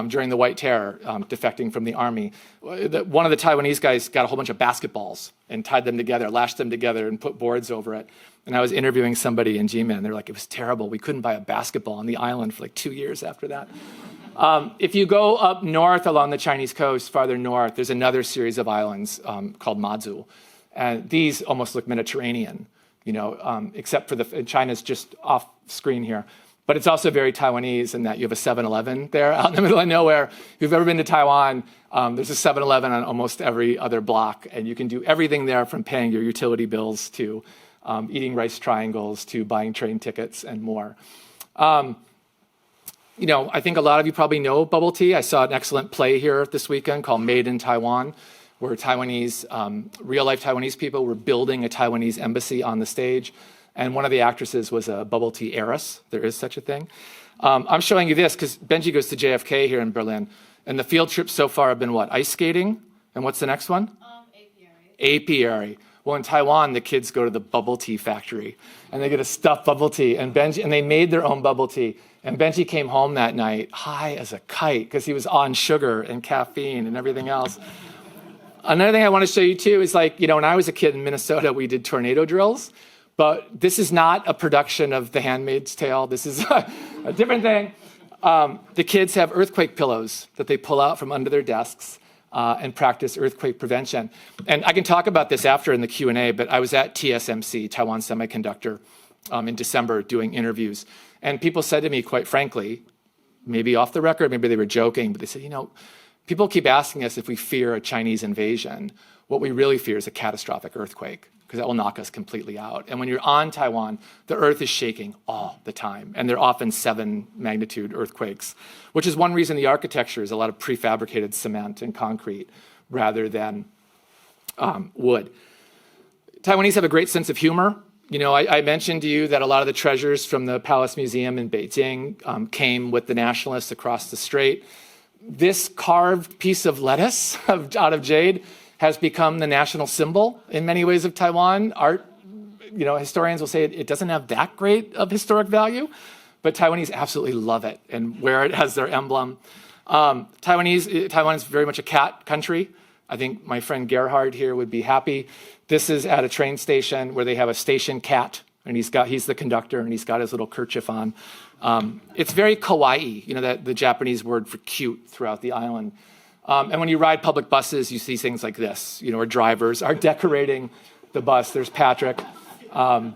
during the White Terror, defecting from the army. One of the Taiwanese guys got a whole bunch of basketballs and tied them together, lashed them together, and put boards over it. And I was interviewing somebody in Jimin, and they're like, it was terrible. We couldn't buy a basketball on the island for like 2 years after that. If you go up north along the Chinese coast, farther north, there's another series of islands called Mazu. And these almost look Mediterranean, except for China's just off screen here. But it's also very Taiwanese in that you have a 7-Eleven there out in the middle of nowhere. If you've ever been to Taiwan, there's a 7-Eleven on almost every other block. And you can do everything there from paying your utility bills to eating rice triangles to buying train tickets and more. I think a lot of you probably know bubble tea. I saw an excellent play here this weekend called Made in Taiwan, where real-life Taiwanese people were building a Taiwanese embassy on the stage. And one of the actresses was a bubble tea heiress. There is such a thing. I'm showing you this because Benji goes to JFK here in Berlin. And the field trips so far have been what? Ice skating? And what's the next one? Apiary. Apiary. Well, in Taiwan, the kids go to the bubble tea factory. And they get a stuffed bubble tea. And they made their own bubble tea. And Benji came home that night high as a kite because he was on sugar and caffeine and everything else. Another thing I want to show you, too, is when I was a kid in Minnesota, we did tornado drills. But this is not a production of The Handmaid's Tale. This is a different thing. The kids have earthquake pillows that they pull out from under their desks and practice earthquake prevention. And I can talk about this after in the Q&A, but I was at TSMC, Taiwan Semiconductor, in December doing interviews. And people said to me, quite frankly, maybe off the record, maybe they were joking, but they said, people keep asking us if we fear a Chinese invasion. What we really fear is a catastrophic earthquake, because that will knock us completely out. And when you're on Taiwan, the earth is shaking all the time. And they're often 7 magnitude earthquakes, which is one reason the architecture is a lot of prefabricated cement and concrete rather than wood. Taiwanese have a great sense of humor. I mentioned to you that a lot of the treasures from the Palace Museum in Beijing came with the nationalists across the strait. This carved piece of lettuce out of jade has become the national symbol in many ways of Taiwan. Art, historians will say it doesn't have that great of historic value, but Taiwanese absolutely love it and wear it as their emblem. Taiwan is very much a cat country. I think my friend Gerhard here would be happy. This is at a train station where they have a station cat, and he's the conductor, and he's got his little kerchief on. It's very kawaii, the Japanese word for cute throughout the island. And when you ride public buses, you see things like this, where drivers are decorating the bus. There's Patrick. I'm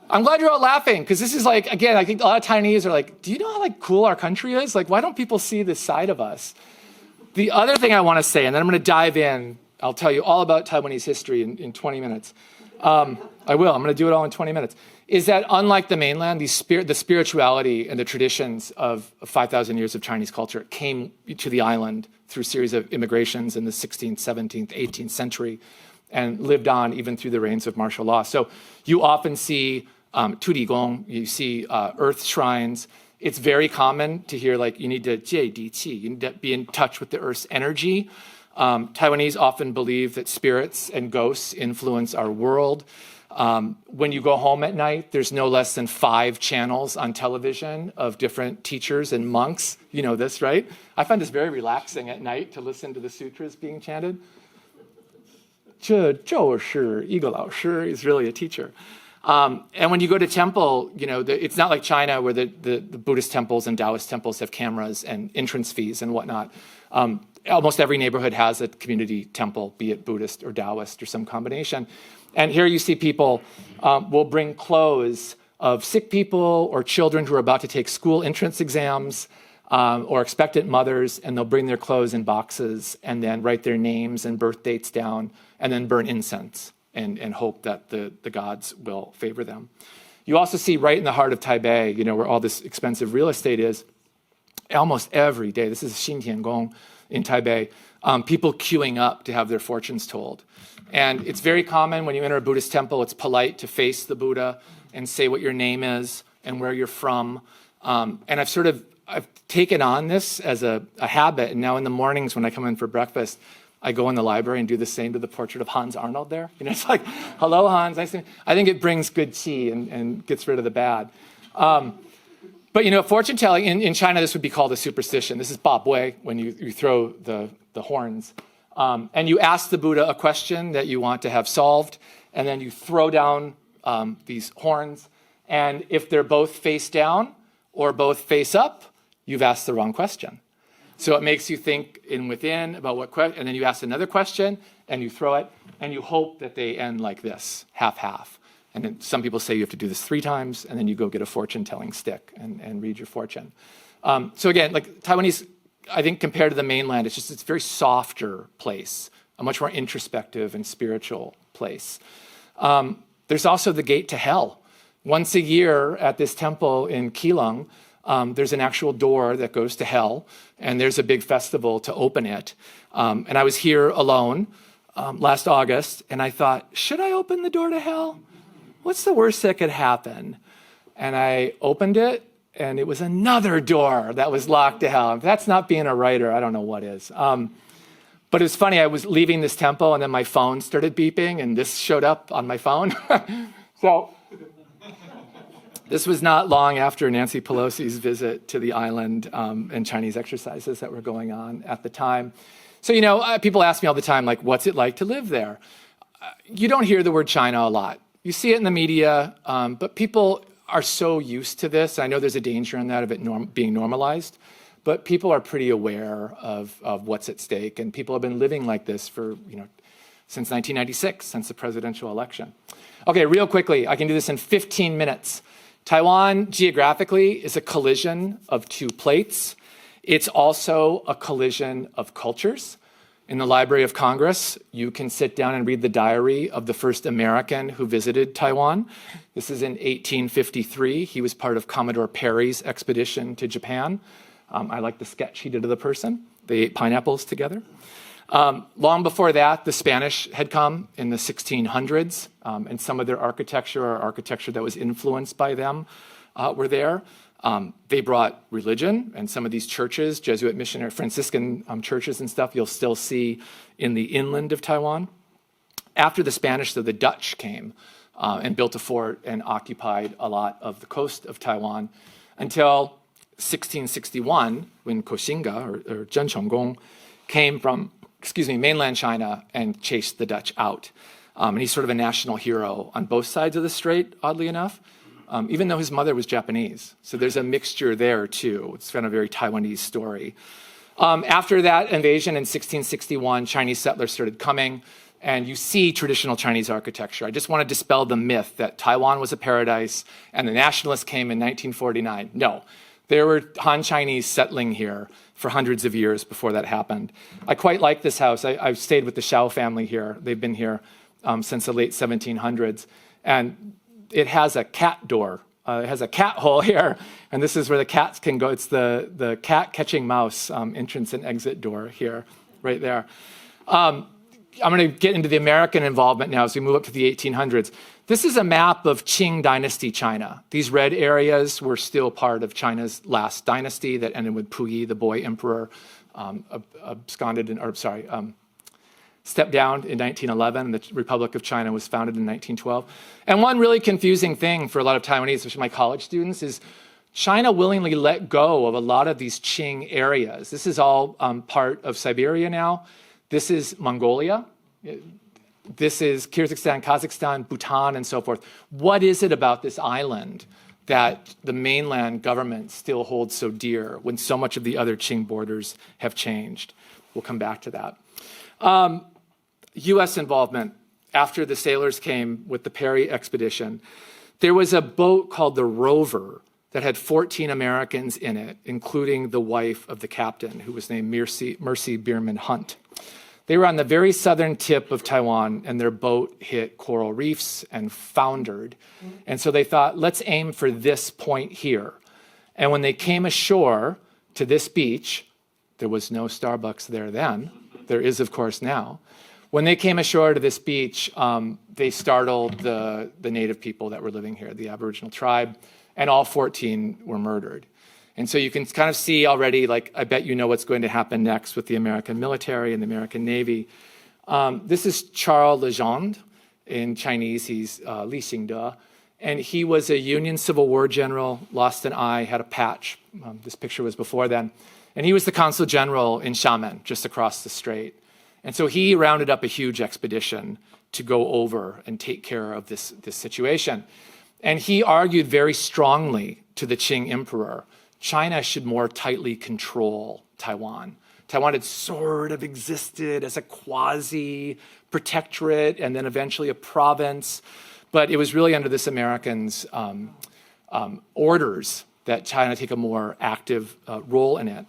glad you're all laughing, because this is again, I think a lot of Taiwanese are like, do you know how cool our country is? Why don't people see this side of us? The other thing I want to say, and then I'm going to dive in, I'll tell you all about Taiwanese history in 20 minutes. I'm going to do it all in 20 minutes, is that unlike the mainland, the spirituality and the traditions of 5,000 years of Chinese culture came to the island through a series of immigrations in the 16th, 17th, 18th century, and lived on even through the reigns of martial law. So you often see tudi gong, you see earth shrines. It's very common to hear you need to jie di qi, you need to be in touch with the earth's energy. Taiwanese often believe that spirits and ghosts influence our world. When you go home at night, there's no less than 5 channels on television of different teachers and monks. You know this, right? I find this very relaxing at night to listen to the sutras being chanted. 这就是一个老师 is really a teacher. And when you go to temple, it's not like China where the Buddhist temples and Taoist temples have cameras and entrance fees and whatnot. Almost every neighborhood has a community temple, be it Buddhist or Taoist or some combination. And here you see people will bring clothes of sick people or children who are about to take school entrance exams or expectant mothers, and they'll bring their clothes in boxes and then write their names and birth dates down and then burn incense and hope that the gods will favor them. You also see right in the heart of Taipei, where all this expensive real estate is, almost every day, this is Xintiangong in Taipei, people queuing up to have their fortunes told. And it's very common when you enter a Buddhist temple, it's polite to face the Buddha and say what your name is and where you're from. And I've taken on this as a habit. And now in the mornings when I come in for breakfast, I go in the library and do the same to the portrait of Hans Arnold there. It's like, hello, Hans. Nice to meet you. I think it brings good qi and gets rid of the bad. But, fortune telling, in China, this would be called a superstition. This is Ba Bui, when you throw the horns. And you ask the Buddha a question that you want to have solved, and then you throw down these horns. And if they're both face down or both face up, you've asked the wrong question. So it makes you think within about what question, and then you ask another question, and you throw it, and you hope that they end like this, half-half. And then some people say you have to do this 3 times, and then you go get a fortune-telling stick and read your fortune. So again, like Taiwanese, I think compared to the mainland, it's a very softer place, a much more introspective and spiritual place. There's also the gate to hell. Once a year at this temple in Keelung, there's an actual door that goes to hell, and there's a big festival to open it. And I was here alone last August, and I thought, should I open the door to hell? What's the worst that could happen? And I opened it, and it was another door that was locked to hell. If that's not being a writer, I don't know what is. But it was funny, I was leaving this temple, and then my phone started beeping, and this showed up on my phone. So this was not long after Nancy Pelosi's visit to the island and Chinese exercises that were going on at the time. So, people ask me all the time, like, what's it like to live there? You don't hear the word China a lot. You see it in the media, but people are so used to this. I know there's a danger in that of it being normalized, but people are pretty aware of what's at stake, and people have been living like this for, since 1996, since the presidential election. Okay, real quickly, I can do this in 15 minutes. Taiwan, geographically, is a collision of 2 plates. It's also a collision of cultures. In the Library of Congress, you can sit down and read the diary of the first American who visited Taiwan. This is in 1853. He was part of Commodore Perry's expedition to Japan. I like the sketch he did of the person. They ate pineapples together. Long before that, the Spanish had come in the 1600s, and some of their architecture, or architecture that was influenced by them, were there. They brought religion, and some of these churches, Jesuit missionary, Franciscan churches and stuff, you'll still see in the inland of Taiwan. After the Spanish, though, the Dutch came and built a fort and occupied a lot of the coast of Taiwan until 1661, when Koxinga, or Zheng Chenggong, came from, mainland China and chased the Dutch out. And he's sort of a national hero on both sides of the strait, oddly enough. Even though his mother was Japanese. So there's a mixture there, too. It's kind of a very Taiwanese story. After that invasion in 1661, Chinese settlers started coming, and you see traditional Chinese architecture. I just want to dispel the myth that Taiwan was a paradise and the nationalists came in 1949. No, there were Han Chinese settling here for hundreds of years before that happened. I quite like this house. I've stayed with the Shao family here. They've been here since the late 1700s. And it has a cat door. It has a cat hole here, and this is where the cats can go. It's the cat catching mouse entrance and exit door here, right there. I'm going to get into the American involvement now as we move up to the 1800s. This is a map of Qing dynasty China. These red areas were still part of China's last dynasty that ended with Puyi, the boy emperor, stepped down in 1911. The Republic of China was founded in 1912. And one really confusing thing for a lot of Taiwanese, especially my college students, is China willingly let go of a lot of these Qing areas. This is all part of Siberia now. This is Mongolia. This is Kyrgyzstan, Kazakhstan, Bhutan, and so forth. What is it about this island that the mainland government still holds so dear when so much of the other Qing borders have changed? We'll come back to that. U.S. involvement. After the sailors came with the Perry expedition, there was a boat called the Rover that had 14 Americans in it, including the wife of the captain, who was named Mercy Bierman Hunt. They were on the very southern tip of Taiwan, and their boat hit coral reefs and foundered. And so they thought, let's aim for this point here. And when they came ashore to this beach, there was no Starbucks there then. There is, of course, now. When they came ashore to this beach, they startled the native people that were living here, the Aboriginal tribe, and all 14 were murdered. And so you can kind of see already, like, I bet you know what's going to happen next with the American military and the American Navy. This is Charles Legendre. In Chinese, he's Li Xingde. And he was a Union Civil War general, lost an eye, had a patch. This picture was before then. And he was the consul general in Xiamen, just across the strait. And so he rounded up a huge expedition to go over and take care of this situation. And he argued very strongly to the Qing emperor, China should more tightly control Taiwan. Taiwan had sort of existed as a quasi-protectorate and then eventually a province. But it was really under this Americans' orders that China take a more active role in it.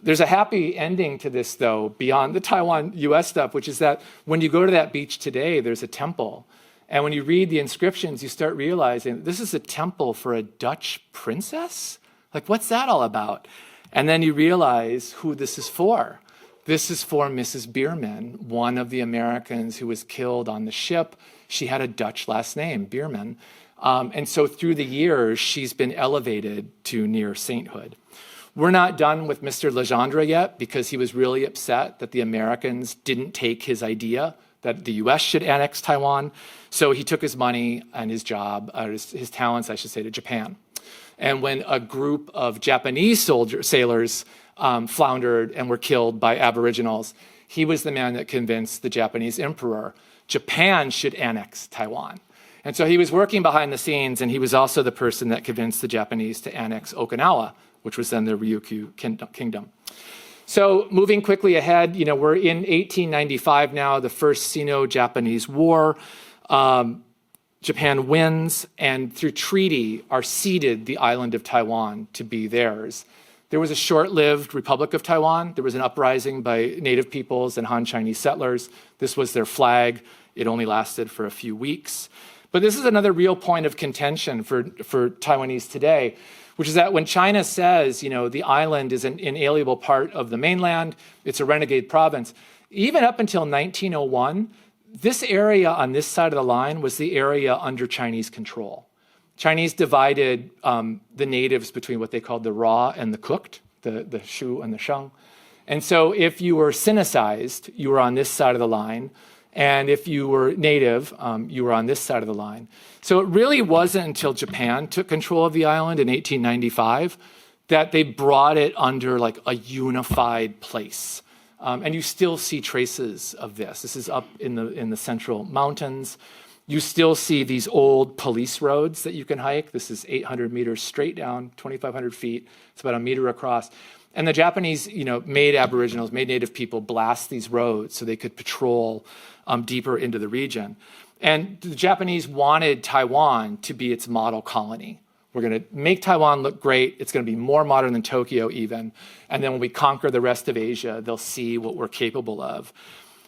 There's a happy ending to this, though, beyond the Taiwan-US stuff, which is that when you go to that beach today, there's a temple. And when you read the inscriptions, you start realizing this is a temple for a Dutch princess? Like, what's that all about? And then you realize who this is for. This is for Mrs. Bierman, one of the Americans who was killed on the ship. She had a Dutch last name, Bierman. And so through the years, she's been elevated to near sainthood. We're not done with Mr. Legendre yet because he was really upset that the Americans didn't take his idea that the US should annex Taiwan. So he took his money and his job, his talents, I should say, to Japan. And when a group of Japanese sailors floundered and were killed by aboriginals, he was the man that convinced the Japanese emperor Japan should annex Taiwan. And so he was working behind the scenes, and he was also the person that convinced the Japanese to annex Okinawa, which was then the Ryukyu kingdom. So moving quickly ahead, we're in 1895 now, the first Sino-Japanese war. Japan wins, and through treaty are ceded the island of Taiwan to be theirs. There was a short-lived Republic of Taiwan. There was an uprising by native peoples and Han Chinese settlers. This was their flag. It only lasted for a few weeks. But this is another real point of contention for Taiwanese today, which is that when China says, the island is an inalienable part of the mainland, it's a renegade province, even up until 1901, this area on this side of the line was the area under Chinese control. Chinese divided the natives between what they called the raw and the cooked, the shu and the sheng. And so if you were Sinicized, you were on this side of the line. And if you were native, you were on this side of the line. So it really wasn't until Japan took control of the island in 1895 that they brought it under like a unified place. And you still see traces of this. This is up in the central mountains. You still see these old police roads that you can hike. This is 800 meters straight down, 2,500 feet. It's about a meter across. And the Japanese, made aboriginals, made native people blast these roads so they could patrol deeper into the region. And the Japanese wanted Taiwan to be its model colony. We're going to make Taiwan look great. It's going to be more modern than Tokyo even. And then when we conquer the rest of Asia, they'll see what we're capable of.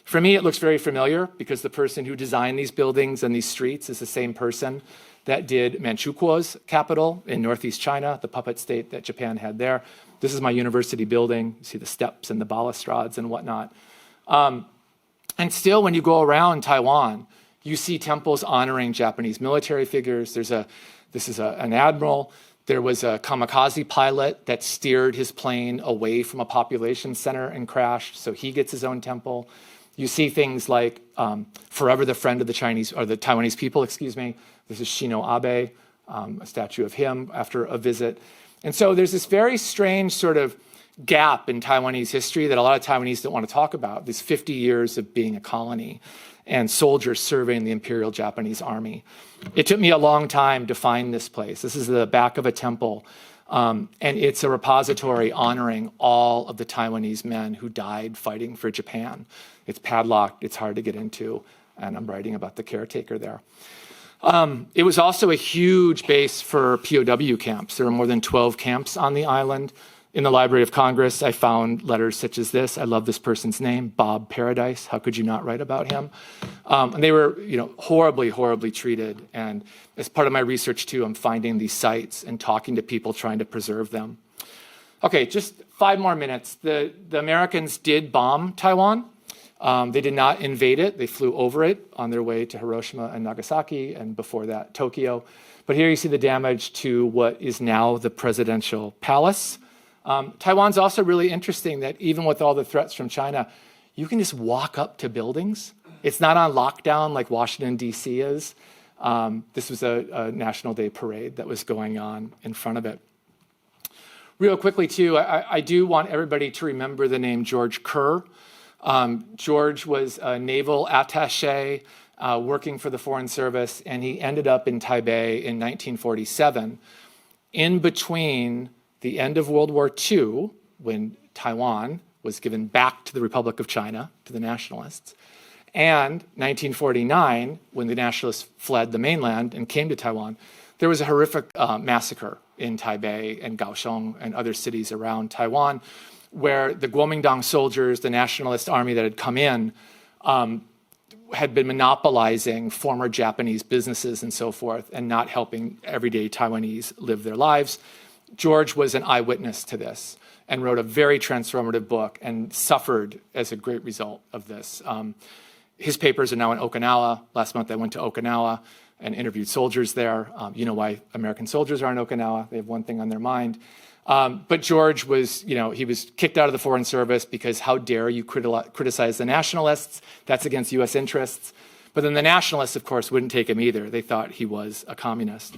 For me, it looks very familiar because the person who designed these buildings and these streets is the same person that did Manchukuo's capital in northeast China, the puppet state that Japan had there. This is my university building. You see the steps and the balustrades and whatnot. And still, when you go around Taiwan, you see temples honoring Japanese military figures. This is an admiral. There was a kamikaze pilot that steered his plane away from a population center and crashed, so he gets his own temple. You see things like forever the friend of the Chinese, or the Taiwanese people, excuse me. This is Shino Abe, a statue of him after a visit. And so there's this very strange sort of gap in Taiwanese history that a lot of Taiwanese don't want to talk about, these 50 years of being a colony and soldiers serving the Imperial Japanese Army. It took me a long time to find this place. This is the back of a temple, and it's a repository honoring all of the Taiwanese men who died fighting for Japan. It's padlocked, it's hard to get into, and I'm writing about the caretaker there. It was also a huge base for POW camps. There were more than 12 camps on the island. In the Library of Congress, I found letters such as this. I love this person's name, Bob Paradise. How could you not write about him? And they were, horribly, horribly treated. And as part of my research too, I'm finding these sites and talking to people trying to preserve them. Okay, just 5 more minutes. The Americans did bomb Taiwan. They did not invade it. They flew over it on their way to Hiroshima and Nagasaki, and before that, Tokyo. But here you see the damage to what is now the presidential palace. Taiwan's also really interesting that even with all the threats from China, you can just walk up to buildings. It's not on lockdown like Washington, D.C. is. This was a National Day parade that was going on in front of it. Real quickly, too, I do want everybody to remember the name George Kerr. George was a naval attaché working for the Foreign Service, and he ended up in Taipei in 1947, in between the end of World War II, when Taiwan was given back to the Republic of China, to the nationalists, and 1949, when the nationalists fled the mainland and came to Taiwan. There was a horrific massacre in Taipei and Kaohsiung and other cities around Taiwan, where the Kuomintang soldiers, the nationalist army that had come in, had been monopolizing former Japanese businesses and so forth, and not helping everyday Taiwanese live their lives. George was an eyewitness to this and wrote a very transformative book and suffered as a great result of this. His papers are now in Okinawa. Last month I went to Okinawa and interviewed soldiers there. You know why American soldiers are in Okinawa. They have one thing on their mind. But George was, he was kicked out of the Foreign Service because how dare you criticize the nationalists? That's against U.S. interests. But then the nationalists, of course, wouldn't take him either. They thought he was a communist.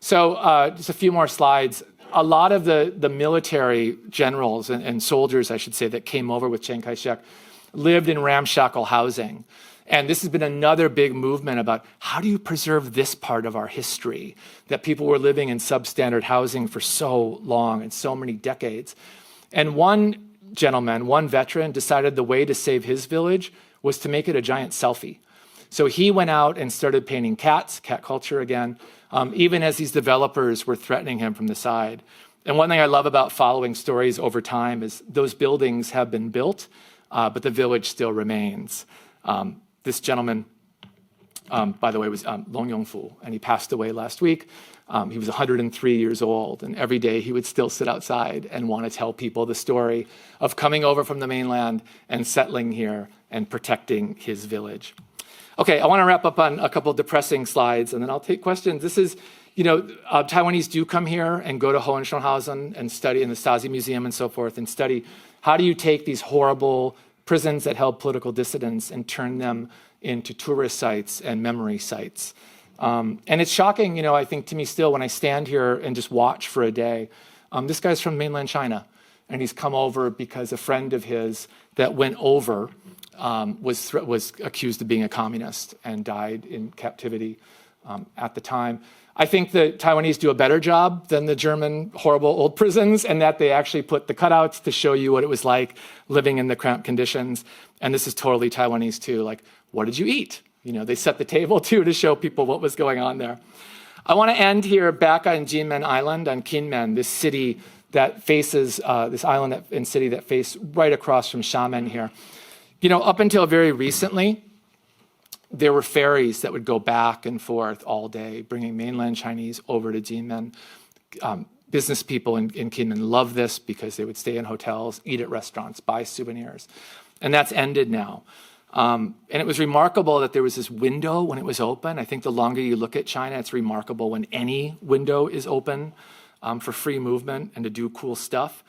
So just a few more slides. A lot of the military generals and soldiers, I should say, that came over with Chiang Kai-shek lived in ramshackle housing. And this has been another big movement about how do you preserve this part of our history, that people were living in substandard housing for so long and so many decades. And one gentleman, one veteran, decided the way to save his village was to make it a giant selfie. So he went out and started painting cats, cat culture again, even as these developers were threatening him from the side. And one thing I love about following stories over time is those buildings have been built, but the village still remains. This gentleman, by the way, was Long Yongfu, and he passed away last week. He was 103 years old, and every day he would still sit outside and want to tell people the story of coming over from the mainland and settling here and protecting his village. Okay, I want to wrap up on a couple of depressing slides, and then I'll take questions. This is, Taiwanese do come here and go to Hohenschönhausen and study in the Stasi Museum and so forth, and study how do you take these horrible prisons that held political dissidents and turn them into tourist sites and memory sites. And it's shocking, I think to me still, when I stand here and just watch for a day. This guy's from mainland China, and he's come over because a friend of his that went over was accused of being a communist and died in captivity at the time. I think the Taiwanese do a better job than the German horrible old prisons, and that they actually put the cutouts to show you what it was like living in the cramped conditions. And this is totally Taiwanese too. Like, what did you eat? They set the table too to show people what was going on there. I want to end here back on Jinmen Island, on Kinmen, this city that faces, this island and city that face right across from Xiamen here. Up until very recently, there were ferries that would go back and forth all day, bringing mainland Chinese over to Jinmen. Business people in Kinmen love this because they would stay in hotels, eat at restaurants, buy souvenirs. And that's ended now. And it was remarkable that there was this window when it was open. I think the longer you look at China, it's remarkable when any window is open for free movement and to do cool stuff.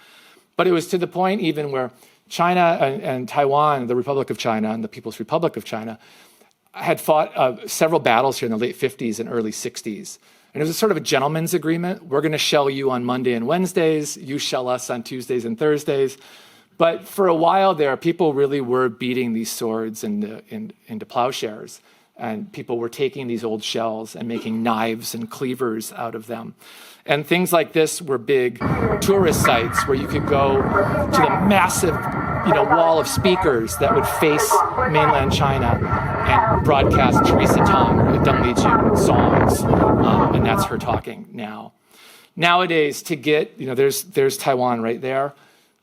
But it was to the point even where China and Taiwan, the Republic of China and the People's Republic of China, had fought several battles here in the late 50s and early 60s. And it was a sort of a gentleman's agreement. We're going to shell you on Monday and Wednesdays. You shell us on Tuesdays and Thursdays. But for a while there, people really were beating these swords into plowshares. And people were taking these old shells and making knives and cleavers out of them. And things like this were big tourist sites where you could go to the massive wall of speakers that would face mainland China and broadcast Teresa Tang, Deng Lijun songs. And that's her talking now. Nowadays, to get, there's Taiwan right there.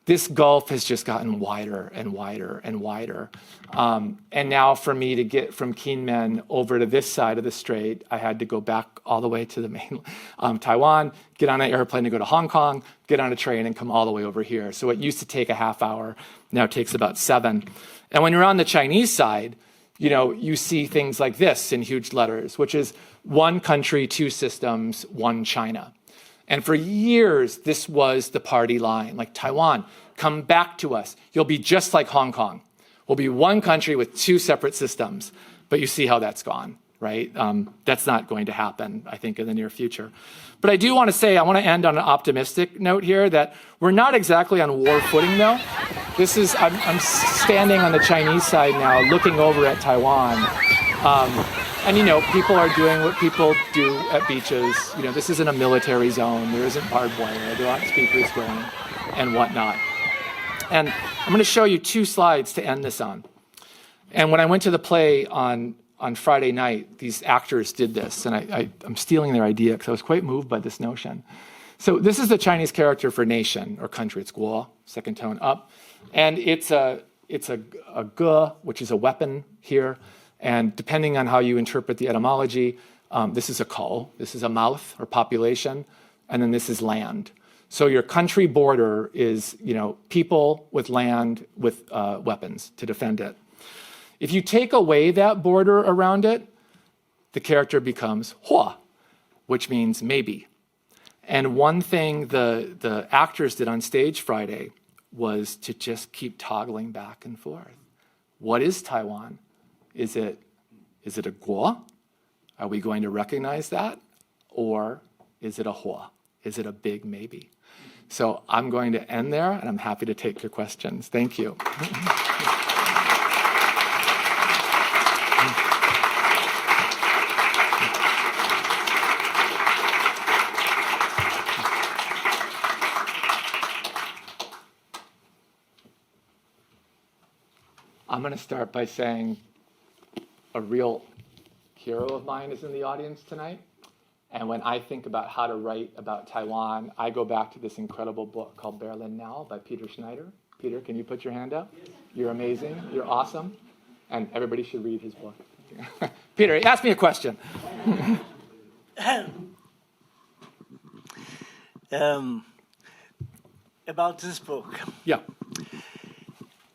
This gulf has just gotten wider and wider and wider. And now for me to get from Kinmen over to this side of the strait, I had to go back all the way to the main Taiwan, get on an airplane to go to Hong Kong, get on a train and come all the way over here. So it used to take a half hour, now it takes about 7. And when you're on the Chinese side, you see things like this in huge letters, which is one country, two systems, one China. And for years, this was the party line, like Taiwan, come back to us. You'll be just like Hong Kong. We'll be one country with two separate systems. But you see how that's gone. right? That's not going to happen, I think, in the near future. But I do want to say, I want to end on an optimistic note here that we're not exactly on war footing, though. I'm standing on the Chinese side now, looking over at Taiwan. And, people are doing what people do at beaches. This isn't a military zone. There isn't barbed wire. There aren't speakers going and whatnot. And I'm going to show you 2 slides to end this on. And when I went to the play on Friday night, these actors did this. And I'm stealing their idea because I was quite moved by this notion. So this is the Chinese character for nation or country. It's guo, second tone up. And it's a ge, which is a weapon here. And depending on how you interpret the etymology, this is a ko, this is a mouth or population, and then this is land. So your country border is, people with land with weapons to defend it. If you take away that border around it, the character becomes hua, which means maybe. And one thing the actors did on stage Friday was to just keep toggling back and forth. What is Taiwan? Is it a guo? Are we going to recognize that? Or is it a hua? Is it a big maybe? So I'm going to end there, and I'm happy to take your questions. Thank you. I'm going to start by saying a real hero of mine is in the audience tonight. And when I think about how to write about Taiwan, I go back to this incredible book called Berlin Now by Peter Schneider. Peter, can you put your hand up? You're amazing. You're awesome. And everybody should read his book. Peter, ask me a question. About this book. Yeah.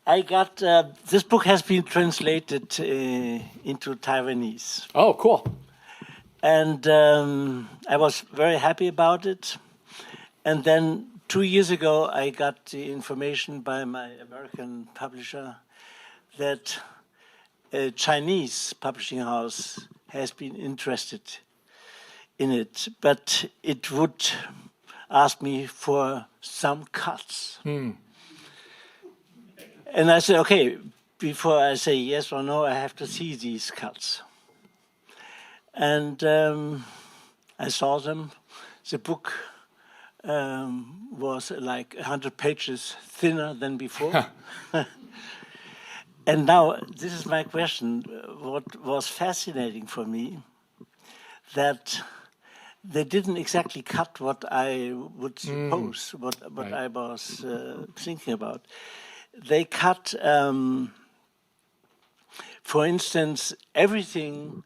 I got, this book has been translated into Taiwanese. Oh, cool. And I was very happy about it. And then 2 years ago, I got the information by my American publisher that a Chinese publishing house has been interested in it, but it would ask me for some cuts. And I said, okay, before I say yes or no, I have to see these cuts. And I saw them. The book was like 100 pages thinner than before. And now, this is my question. What was fascinating for me, that they didn't exactly cut what I would suppose, what right. I was thinking about. They cut, for instance, everything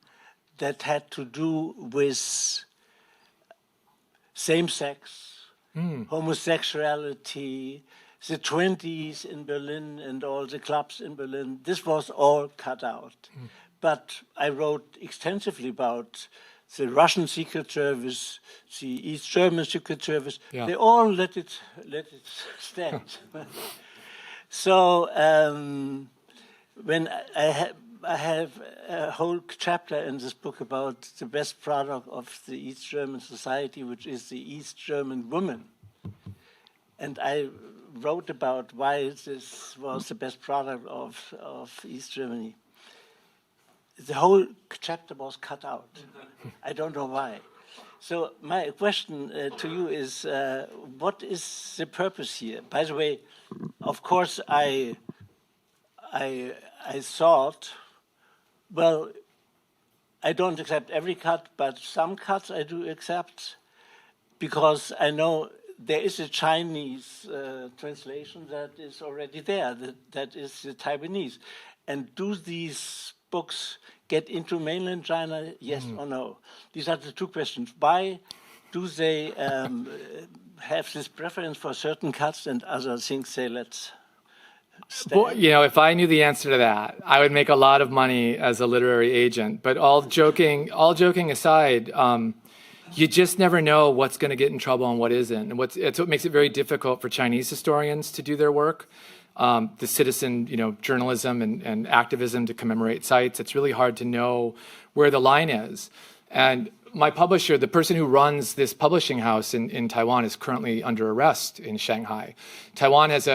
that had to do with same-sex, homosexuality, the 20s in Berlin and all the clubs in Berlin. This was all cut out. But I wrote extensively about the Russian Secret Service, the East German Secret Service. Yeah. They all let it stand. So when I have a whole chapter in this book about the best product of the East German society, which is the East German woman. And I wrote about why this was the best product of East Germany. The whole chapter was cut out. I don't know why. So my question to you is, what is the purpose here? By the way, of course, I thought, well, I don't accept every cut, but some cuts I do accept, because I know there is a Chinese translation that is already there, that is the Taiwanese. And do these books get into mainland China, yes or no? These are the two questions. Why do they have this preference for certain cuts and other things say, let's stay? Well, if I knew the answer to that, I would make a lot of money as a literary agent. But all joking aside, you just never know what's going to get in trouble and what isn't. And it's what makes it very difficult for Chinese historians to do their work. the citizen, journalism and activism to commemorate sites. It's really hard to know where the line is. And my publisher, the person who runs this publishing house in Taiwan, is currently under arrest in Shanghai. Taiwan has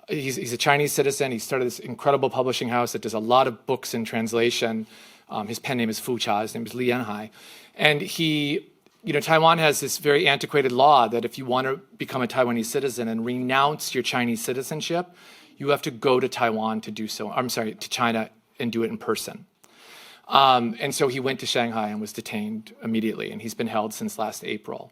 he's a Chinese citizen. He started this incredible publishing house that does a lot of books in translation. His pen name is Fu Cha. His name is Li Yanhai. And Taiwan has this very antiquated law that if you want to become a Taiwanese citizen and renounce your Chinese citizenship, you have to go to Taiwan to do so. To China and do it in person. And so he went to Shanghai and was detained immediately, and he's been held since last April.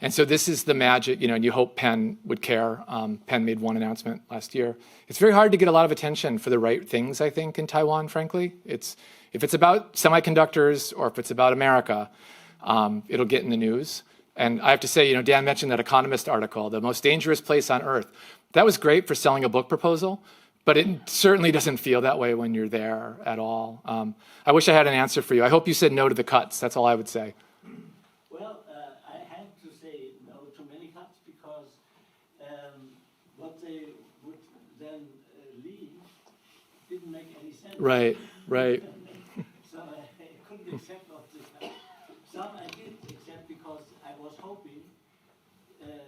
And so this is the magic, and you hope Penn would care. Penn made one announcement last year. It's very hard to get a lot of attention for the right things, I think, in Taiwan, frankly. If it's about semiconductors or if it's about America, it'll get in the news. And I have to say, Dan mentioned that Economist article, The Most Dangerous Place on Earth. That was great for selling a book proposal, but it certainly doesn't feel that way when you're there at all. I wish I had an answer for you. I hope you said no to the cuts. That's all I would say. Well, I had to say no to many cuts because what they would then leave didn't make any sense. Right. So I couldn't accept all the cuts. Some I did accept because I was hoping that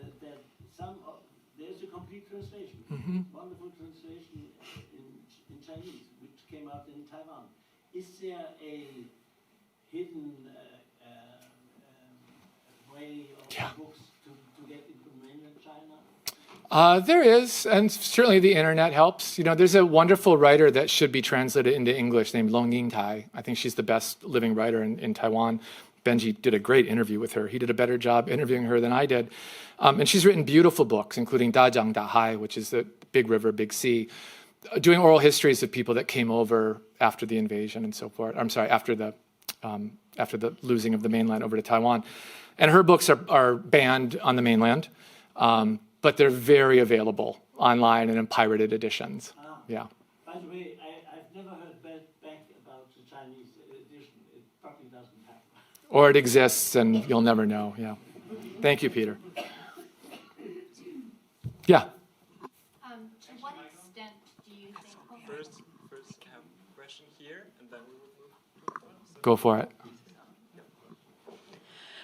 there's a complete translation, wonderful translation in Chinese, which came out in Taiwan. Is there a hidden way of books to get into mainland China? There is, and certainly the internet helps. There's a wonderful writer that should be translated into English named Long Yingtai. I think she's the best living writer in Taiwan. Benji did a great interview with her. He did a better job interviewing her than I did. And she's written beautiful books, including Da Jiang Da Hai, which is the Big River, Big Sea, doing oral histories of people that came over after the invasion and so forth. I'm sorry, after the losing of the mainland over to Taiwan. And her books are banned on the mainland, but they're very available online and in pirated editions. Yeah. By the way, I've never heard back about the Chinese edition. It probably doesn't happen. Or it exists and you'll never know. Yeah. Thank you, Peter. Yeah. To what extent do you think... First have a question here, and then we will move. Go for it.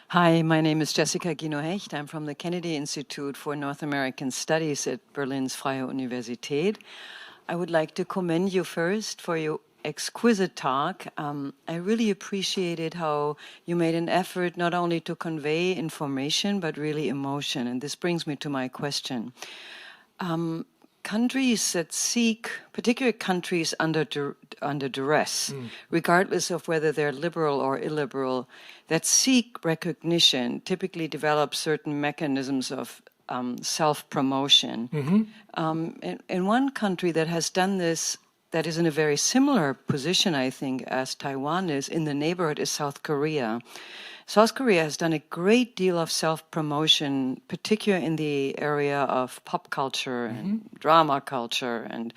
Hi, my name is Jessica Guino-Hecht. I'm from the Kennedy Institute for North American Studies at Berlin's Freie Universität. I would like to commend you first for your exquisite talk. I really appreciated how you made an effort not only to convey information, but really emotion. And this brings me to my question. Countries that seek, particular countries under duress, regardless of whether they're liberal or illiberal, that seek recognition, typically develop certain mechanisms of self-promotion. And one country that has done this, that is in a very similar position, I think, as Taiwan is in the neighborhood, is South Korea. South Korea has done a great deal of self-promotion, particularly in the area of pop culture and drama culture and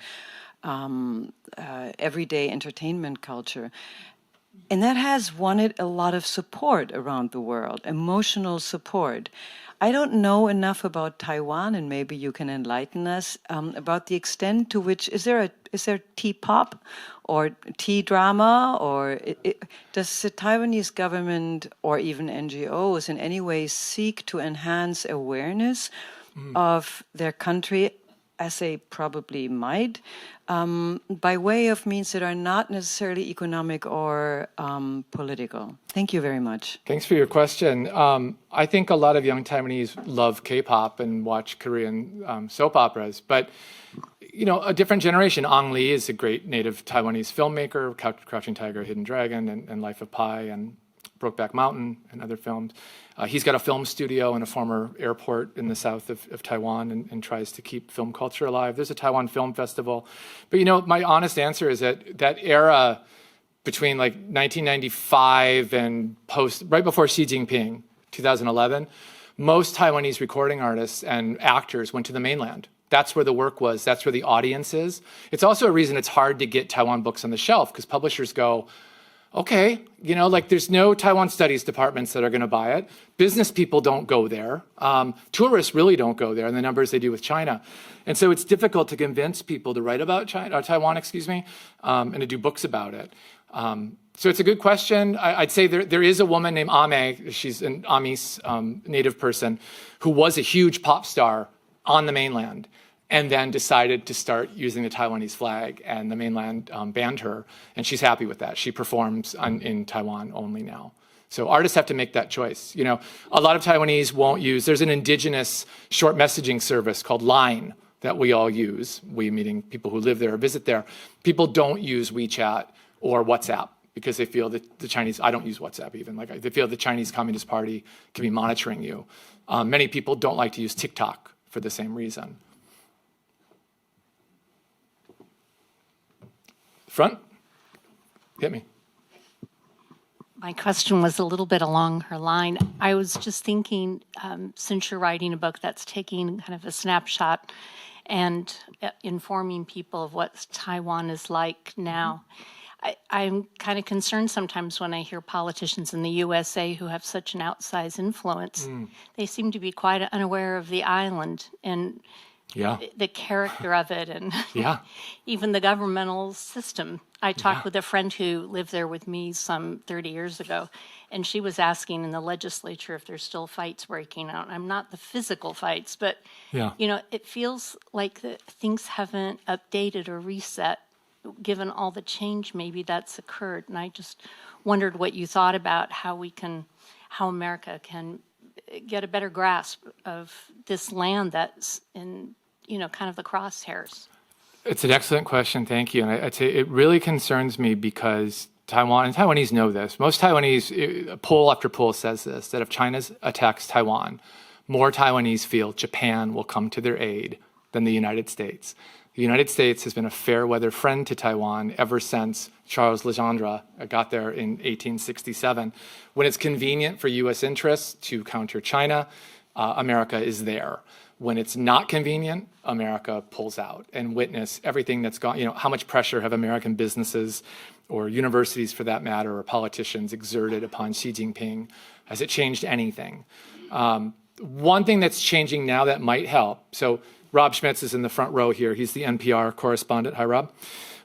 everyday entertainment culture. And that has wanted a lot of support around the world, emotional support. I don't know enough about Taiwan, and maybe you can enlighten us about the extent to which, is there T-pop or T-drama, or does the Taiwanese government or even NGOs in any way seek to enhance awareness of their country, as they probably might, by way of means that are not necessarily economic or political? Thank you very much. Thanks for your question. I think a lot of young Taiwanese love K-pop and watch Korean soap operas, but a different generation. Ang Lee is a great native Taiwanese filmmaker, Crouching Tiger, Hidden Dragon, and Life of Pi, and Brokeback Mountain, and other films. He's got a film studio in a former airport in the south of Taiwan and tries to keep film culture alive. There's a Taiwan Film Festival. But, my honest answer is that era between 1995 and right before Xi Jinping, 2011, most Taiwanese recording artists and actors went to the mainland. That's where the work was. That's where the audience is. It's also a reason it's hard to get Taiwan books on the shelf, because publishers go, Okay, like there's no Taiwan studies departments that are going to buy it. Business people don't go there. Tourists really don't go there in the numbers they do with China. And so it's difficult to convince people to write about Taiwan, and to do books about it. So it's a good question. I'd say there is a woman named Ame, she's an Amis native person, who was a huge pop star on the mainland, and then decided to start using the Taiwanese flag, and the mainland banned her, and she's happy with that. She performs in Taiwan only now. So artists have to make that choice. A lot of Taiwanese won't use, there's an indigenous short messaging service called Line that we all use, we meaning people who live there or visit there. People don't use WeChat or WhatsApp because they feel that the Chinese, I don't use WhatsApp even, they feel the Chinese Communist Party can be monitoring you. Many people don't like to use TikTok for the same reason. Front? Hit me. My question was a little bit along her line. I was just thinking, since you're writing a book that's taking kind of a snapshot and informing people of what Taiwan is like now, I'm kind of concerned sometimes when I hear politicians in the USA who have such an outsized influence. They seem to be quite unaware of the island and the character of it, and even the governmental system. I talked with a friend who lived there with me some 30 years ago, and she was asking in the legislature if there's still fights breaking out. I'm not the physical fights, but it feels like things haven't updated or reset given all the change maybe that's occurred. And I just wondered what you thought about how America can get a better grasp of this land that's in kind of the crosshairs. It's an excellent question, thank you. And I'd say it really concerns me because Taiwan, and Taiwanese know this, most Taiwanese, poll after poll says this, that if China attacks Taiwan, more Taiwanese feel Japan will come to their aid than the United States. The United States has been a fair weather friend to Taiwan ever since Charles Legendre got there in 1867. When it's convenient for U.S. interests to counter China, America is there. When it's not convenient, America pulls out. And witness everything that's gone, how much pressure have American businesses or universities for that matter, or politicians exerted upon Xi Jinping? Has it changed anything? One thing that's changing now that might help, so Rob Schmitz is in the front row here. He's the NPR correspondent. Hi, Rob.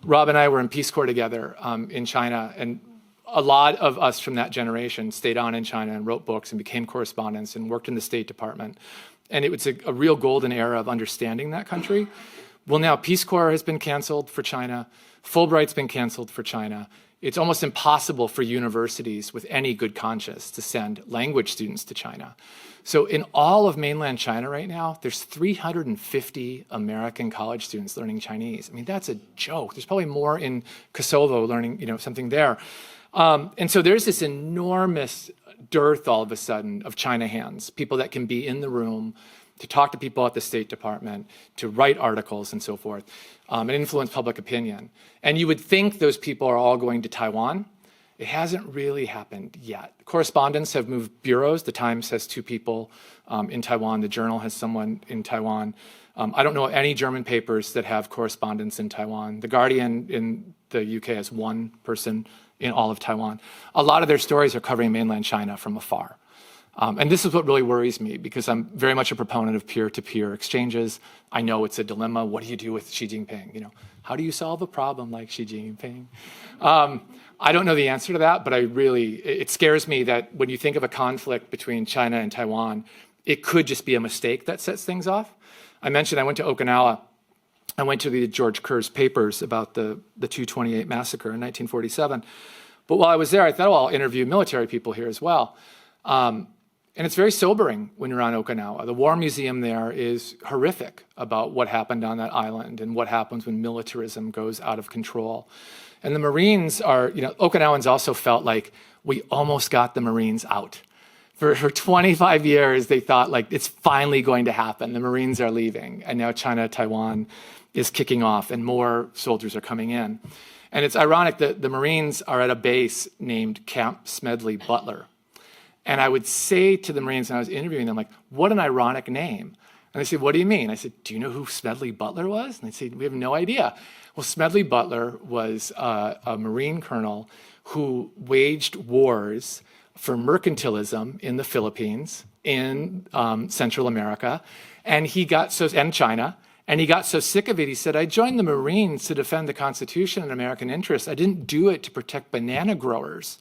Rob and I were in Peace Corps together in China, and a lot of us from that generation stayed on in China and wrote books and became correspondents and worked in the State Department. And it was a real golden era of understanding that country. Well, now Peace Corps has been canceled for China. Fulbright's been canceled for China. It's almost impossible for universities with any good conscience to send language students to China. So in all of mainland China right now, there's 350 American college students learning Chinese. I mean, that's a joke. There's probably more in Kosovo learning, something there. And so there's this enormous dearth all of a sudden of China hands, people that can be in the room to talk to people at the State Department, to write articles and so forth, and influence public opinion. And you would think those people are all going to Taiwan. It hasn't really happened yet. Correspondents have moved bureaus. The Times has 2 people in Taiwan. The Journal has someone in Taiwan. I don't know any German papers that have correspondents in Taiwan. The Guardian in the UK has 1 person in all of Taiwan. A lot of their stories are covering mainland China from afar. And this is what really worries me, because I'm very much a proponent of peer-to-peer exchanges. I know it's a dilemma. What do you do with Xi Jinping? How do you solve a problem like Xi Jinping? I don't know the answer to that, but it scares me that when you think of a conflict between China and Taiwan, it could just be a mistake that sets things off. I mentioned I went to Okinawa. I went to read George Kerr's papers about the 228 massacre in 1947. But while I was there, I thought, I'll interview military people here as well. And it's very sobering when you're on Okinawa. The War Museum there is horrific about what happened on that island and what happens when militarism goes out of control. And the Marines are, Okinawans also felt like we almost got the Marines out. For 25 years, they thought it's finally going to happen. The Marines are leaving. And now China, Taiwan is kicking off and more soldiers are coming in. And it's ironic that the Marines are at a base named Camp Smedley Butler. And I would say to the Marines when I was interviewing them, what an ironic name. And they said, what do you mean? I said, do you know who Smedley Butler was? And they said, we have no idea. Well, Smedley Butler was a Marine colonel who waged wars for mercantilism in the Philippines, in Central America, and China. And he got so sick of it, he said, I joined the Marines to defend the Constitution and American interests. I didn't do it to protect banana growers,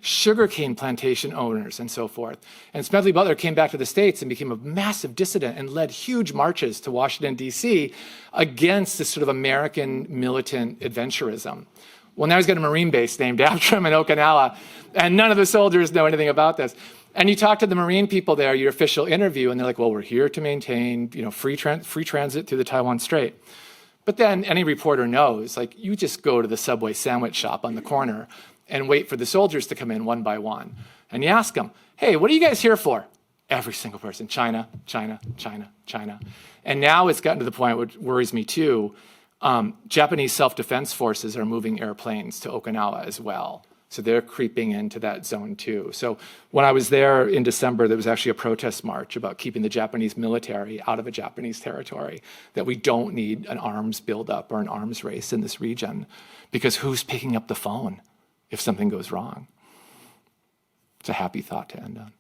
sugarcane plantation owners, and so forth. And Smedley Butler came back to the States and became a massive dissident and led huge marches to Washington, D.C. against this sort of American militant adventurism. Well, now he's got a Marine base named after him in Okinawa, and none of the soldiers know anything about this. And you talk to the Marine people there, your official interview, and they're like, well, we're here to maintain, free transit through the Taiwan Strait. But then any reporter knows, like, you just go to the Subway sandwich shop on the corner and wait for the soldiers to come in one by one. And you ask them, hey, what are you guys here for? Every single person, China, China, China, China. And now it's gotten to the point, which worries me too, Japanese self-defense forces are moving airplanes to Okinawa as well. So they're creeping into that zone too. So when I was there in December, there was actually a protest march about keeping the Japanese military out of a Japanese territory, that we don't need an arms buildup or an arms race in this region, because who's picking up the phone if something goes wrong? It's a happy thought to end on.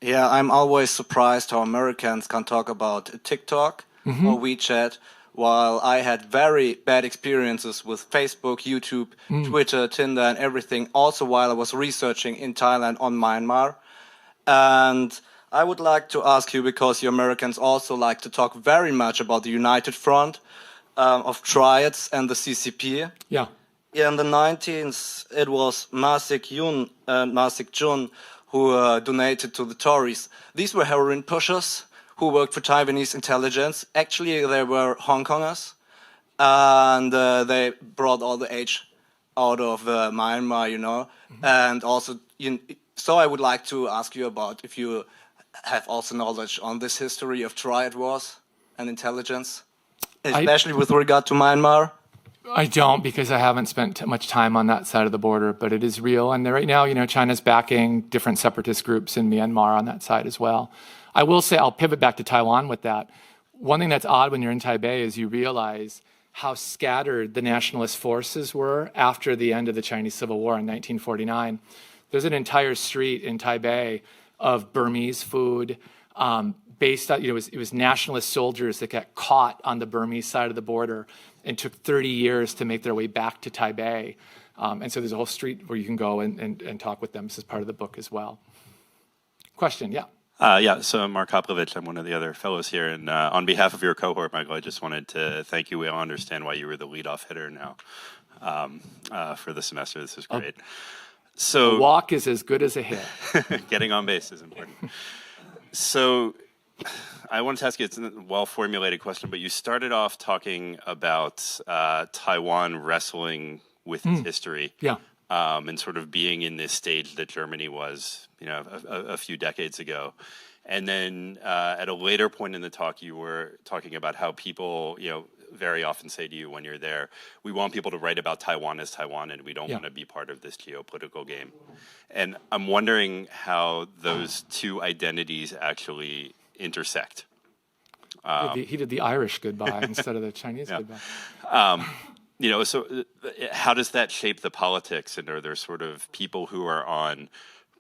Yeah, I'm always surprised how Americans can talk about TikTok or WeChat, while I had very bad experiences with Facebook, YouTube, Twitter, Tinder, and everything, also while I was researching in Thailand on Myanmar. And I would like to ask you, because you Americans also like to talk very much about the United Front of Triads and the CCP. Yeah. In the 19th, it was Ma Sik-jun who donated to the Tories. These were heroin pushers who worked for Taiwanese intelligence. Actually, they were Hong Kongers, and they brought all the age out of Myanmar, And also, so I would like to ask you about if you have also knowledge on this history of triad wars and intelligence, especially with regard to Myanmar. I don't, because I haven't spent much time on that side of the border, but it is real. And right now, China's backing different separatist groups in Myanmar on that side as well. I will say, I'll pivot back to Taiwan with that. One thing that's odd when you're in Taipei is you realize how scattered the nationalist forces were after the end of the Chinese Civil War in 1949. There's an entire street in Taipei of Burmese food, based on, it was nationalist soldiers that got caught on the Burmese side of the border and took 30 years to make their way back to Taipei. And so there's a whole street where you can go and talk with them. This is part of the book as well. Question, yeah. So I'm Mark Hoplovich. I'm one of the other fellows here. And on behalf of your cohort, Michael, I just wanted to thank you. We all understand why you were the leadoff hitter now for the semester. This is great. So a walk is as good as a hit. Getting on base is important. So I wanted to ask you, it's a well-formulated question, but you started off talking about Taiwan wrestling with its history. Yeah. And sort of being in this stage that Germany was, a few decades ago. And then at a later point in the talk, you were talking about how people, very often say to you when you're there, we want people to write about Taiwan as Taiwan, and we don't want to be part of this geopolitical game. And I'm wondering how those two identities actually intersect. He did the Irish goodbye instead of the Chinese goodbye. So how does that shape the politics? And are there sort of people who are on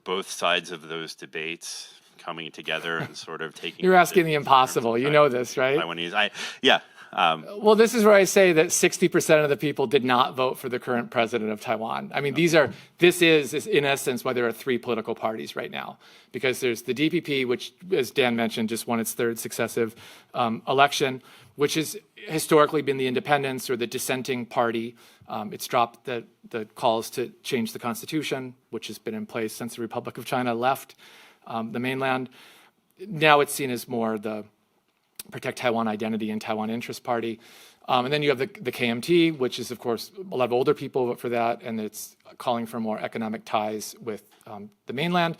both sides of those debates coming together and sort of taking... You're asking the impossible. You know this, right? Taiwanese. Well, this is where I say that 60% of the people did not vote for the current president of Taiwan. I mean, this is in essence why there are three political parties right now, because there's the DPP, which, as Dan mentioned, just won its third successive election, which has historically been the independents or the dissenting party. It's dropped the calls to change the constitution, which has been in place since the Republic of China left the mainland. Now it's seen as more the Protect Taiwan Identity and Taiwan Interest Party. And then you have the KMT, which is, of course, a lot of older people vote for that, and it's calling for more economic ties with the mainland.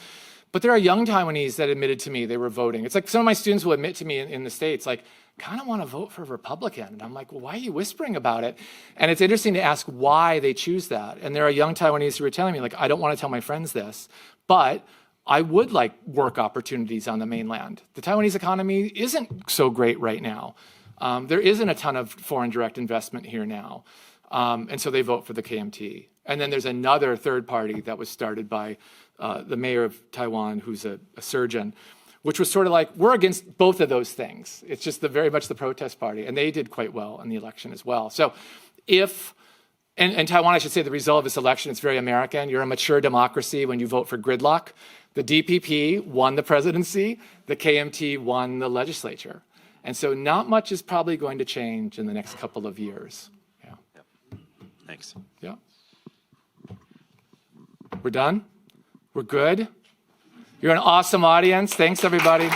But there are young Taiwanese that admitted to me they were voting. It's like some of my students will admit to me in the States, like, kind of want to vote for Republican. And I'm like, well, why are you whispering about it? And it's interesting to ask why they choose that. And there are young Taiwanese who are telling me, like, I don't want to tell my friends this, but I would like work opportunities on the mainland. The Taiwanese economy isn't so great right now. There isn't a ton of foreign direct investment here now. And so they vote for the KMT. And then there's another third party that was started by the mayor of Taiwan, who's a surgeon, which was sort of like, we're against both of those things. It's just very much the protest party. And they did quite well in the election as well. So if, and Taiwan, I should say, the result of this election, it's very American. You're a mature democracy when you vote for gridlock. The DPP won the presidency. The KMT won the legislature. And so not much is probably going to change in the next couple of years. Yeah. Thanks. Yeah. We're done? We're good? You're an awesome audience. Thanks, everybody.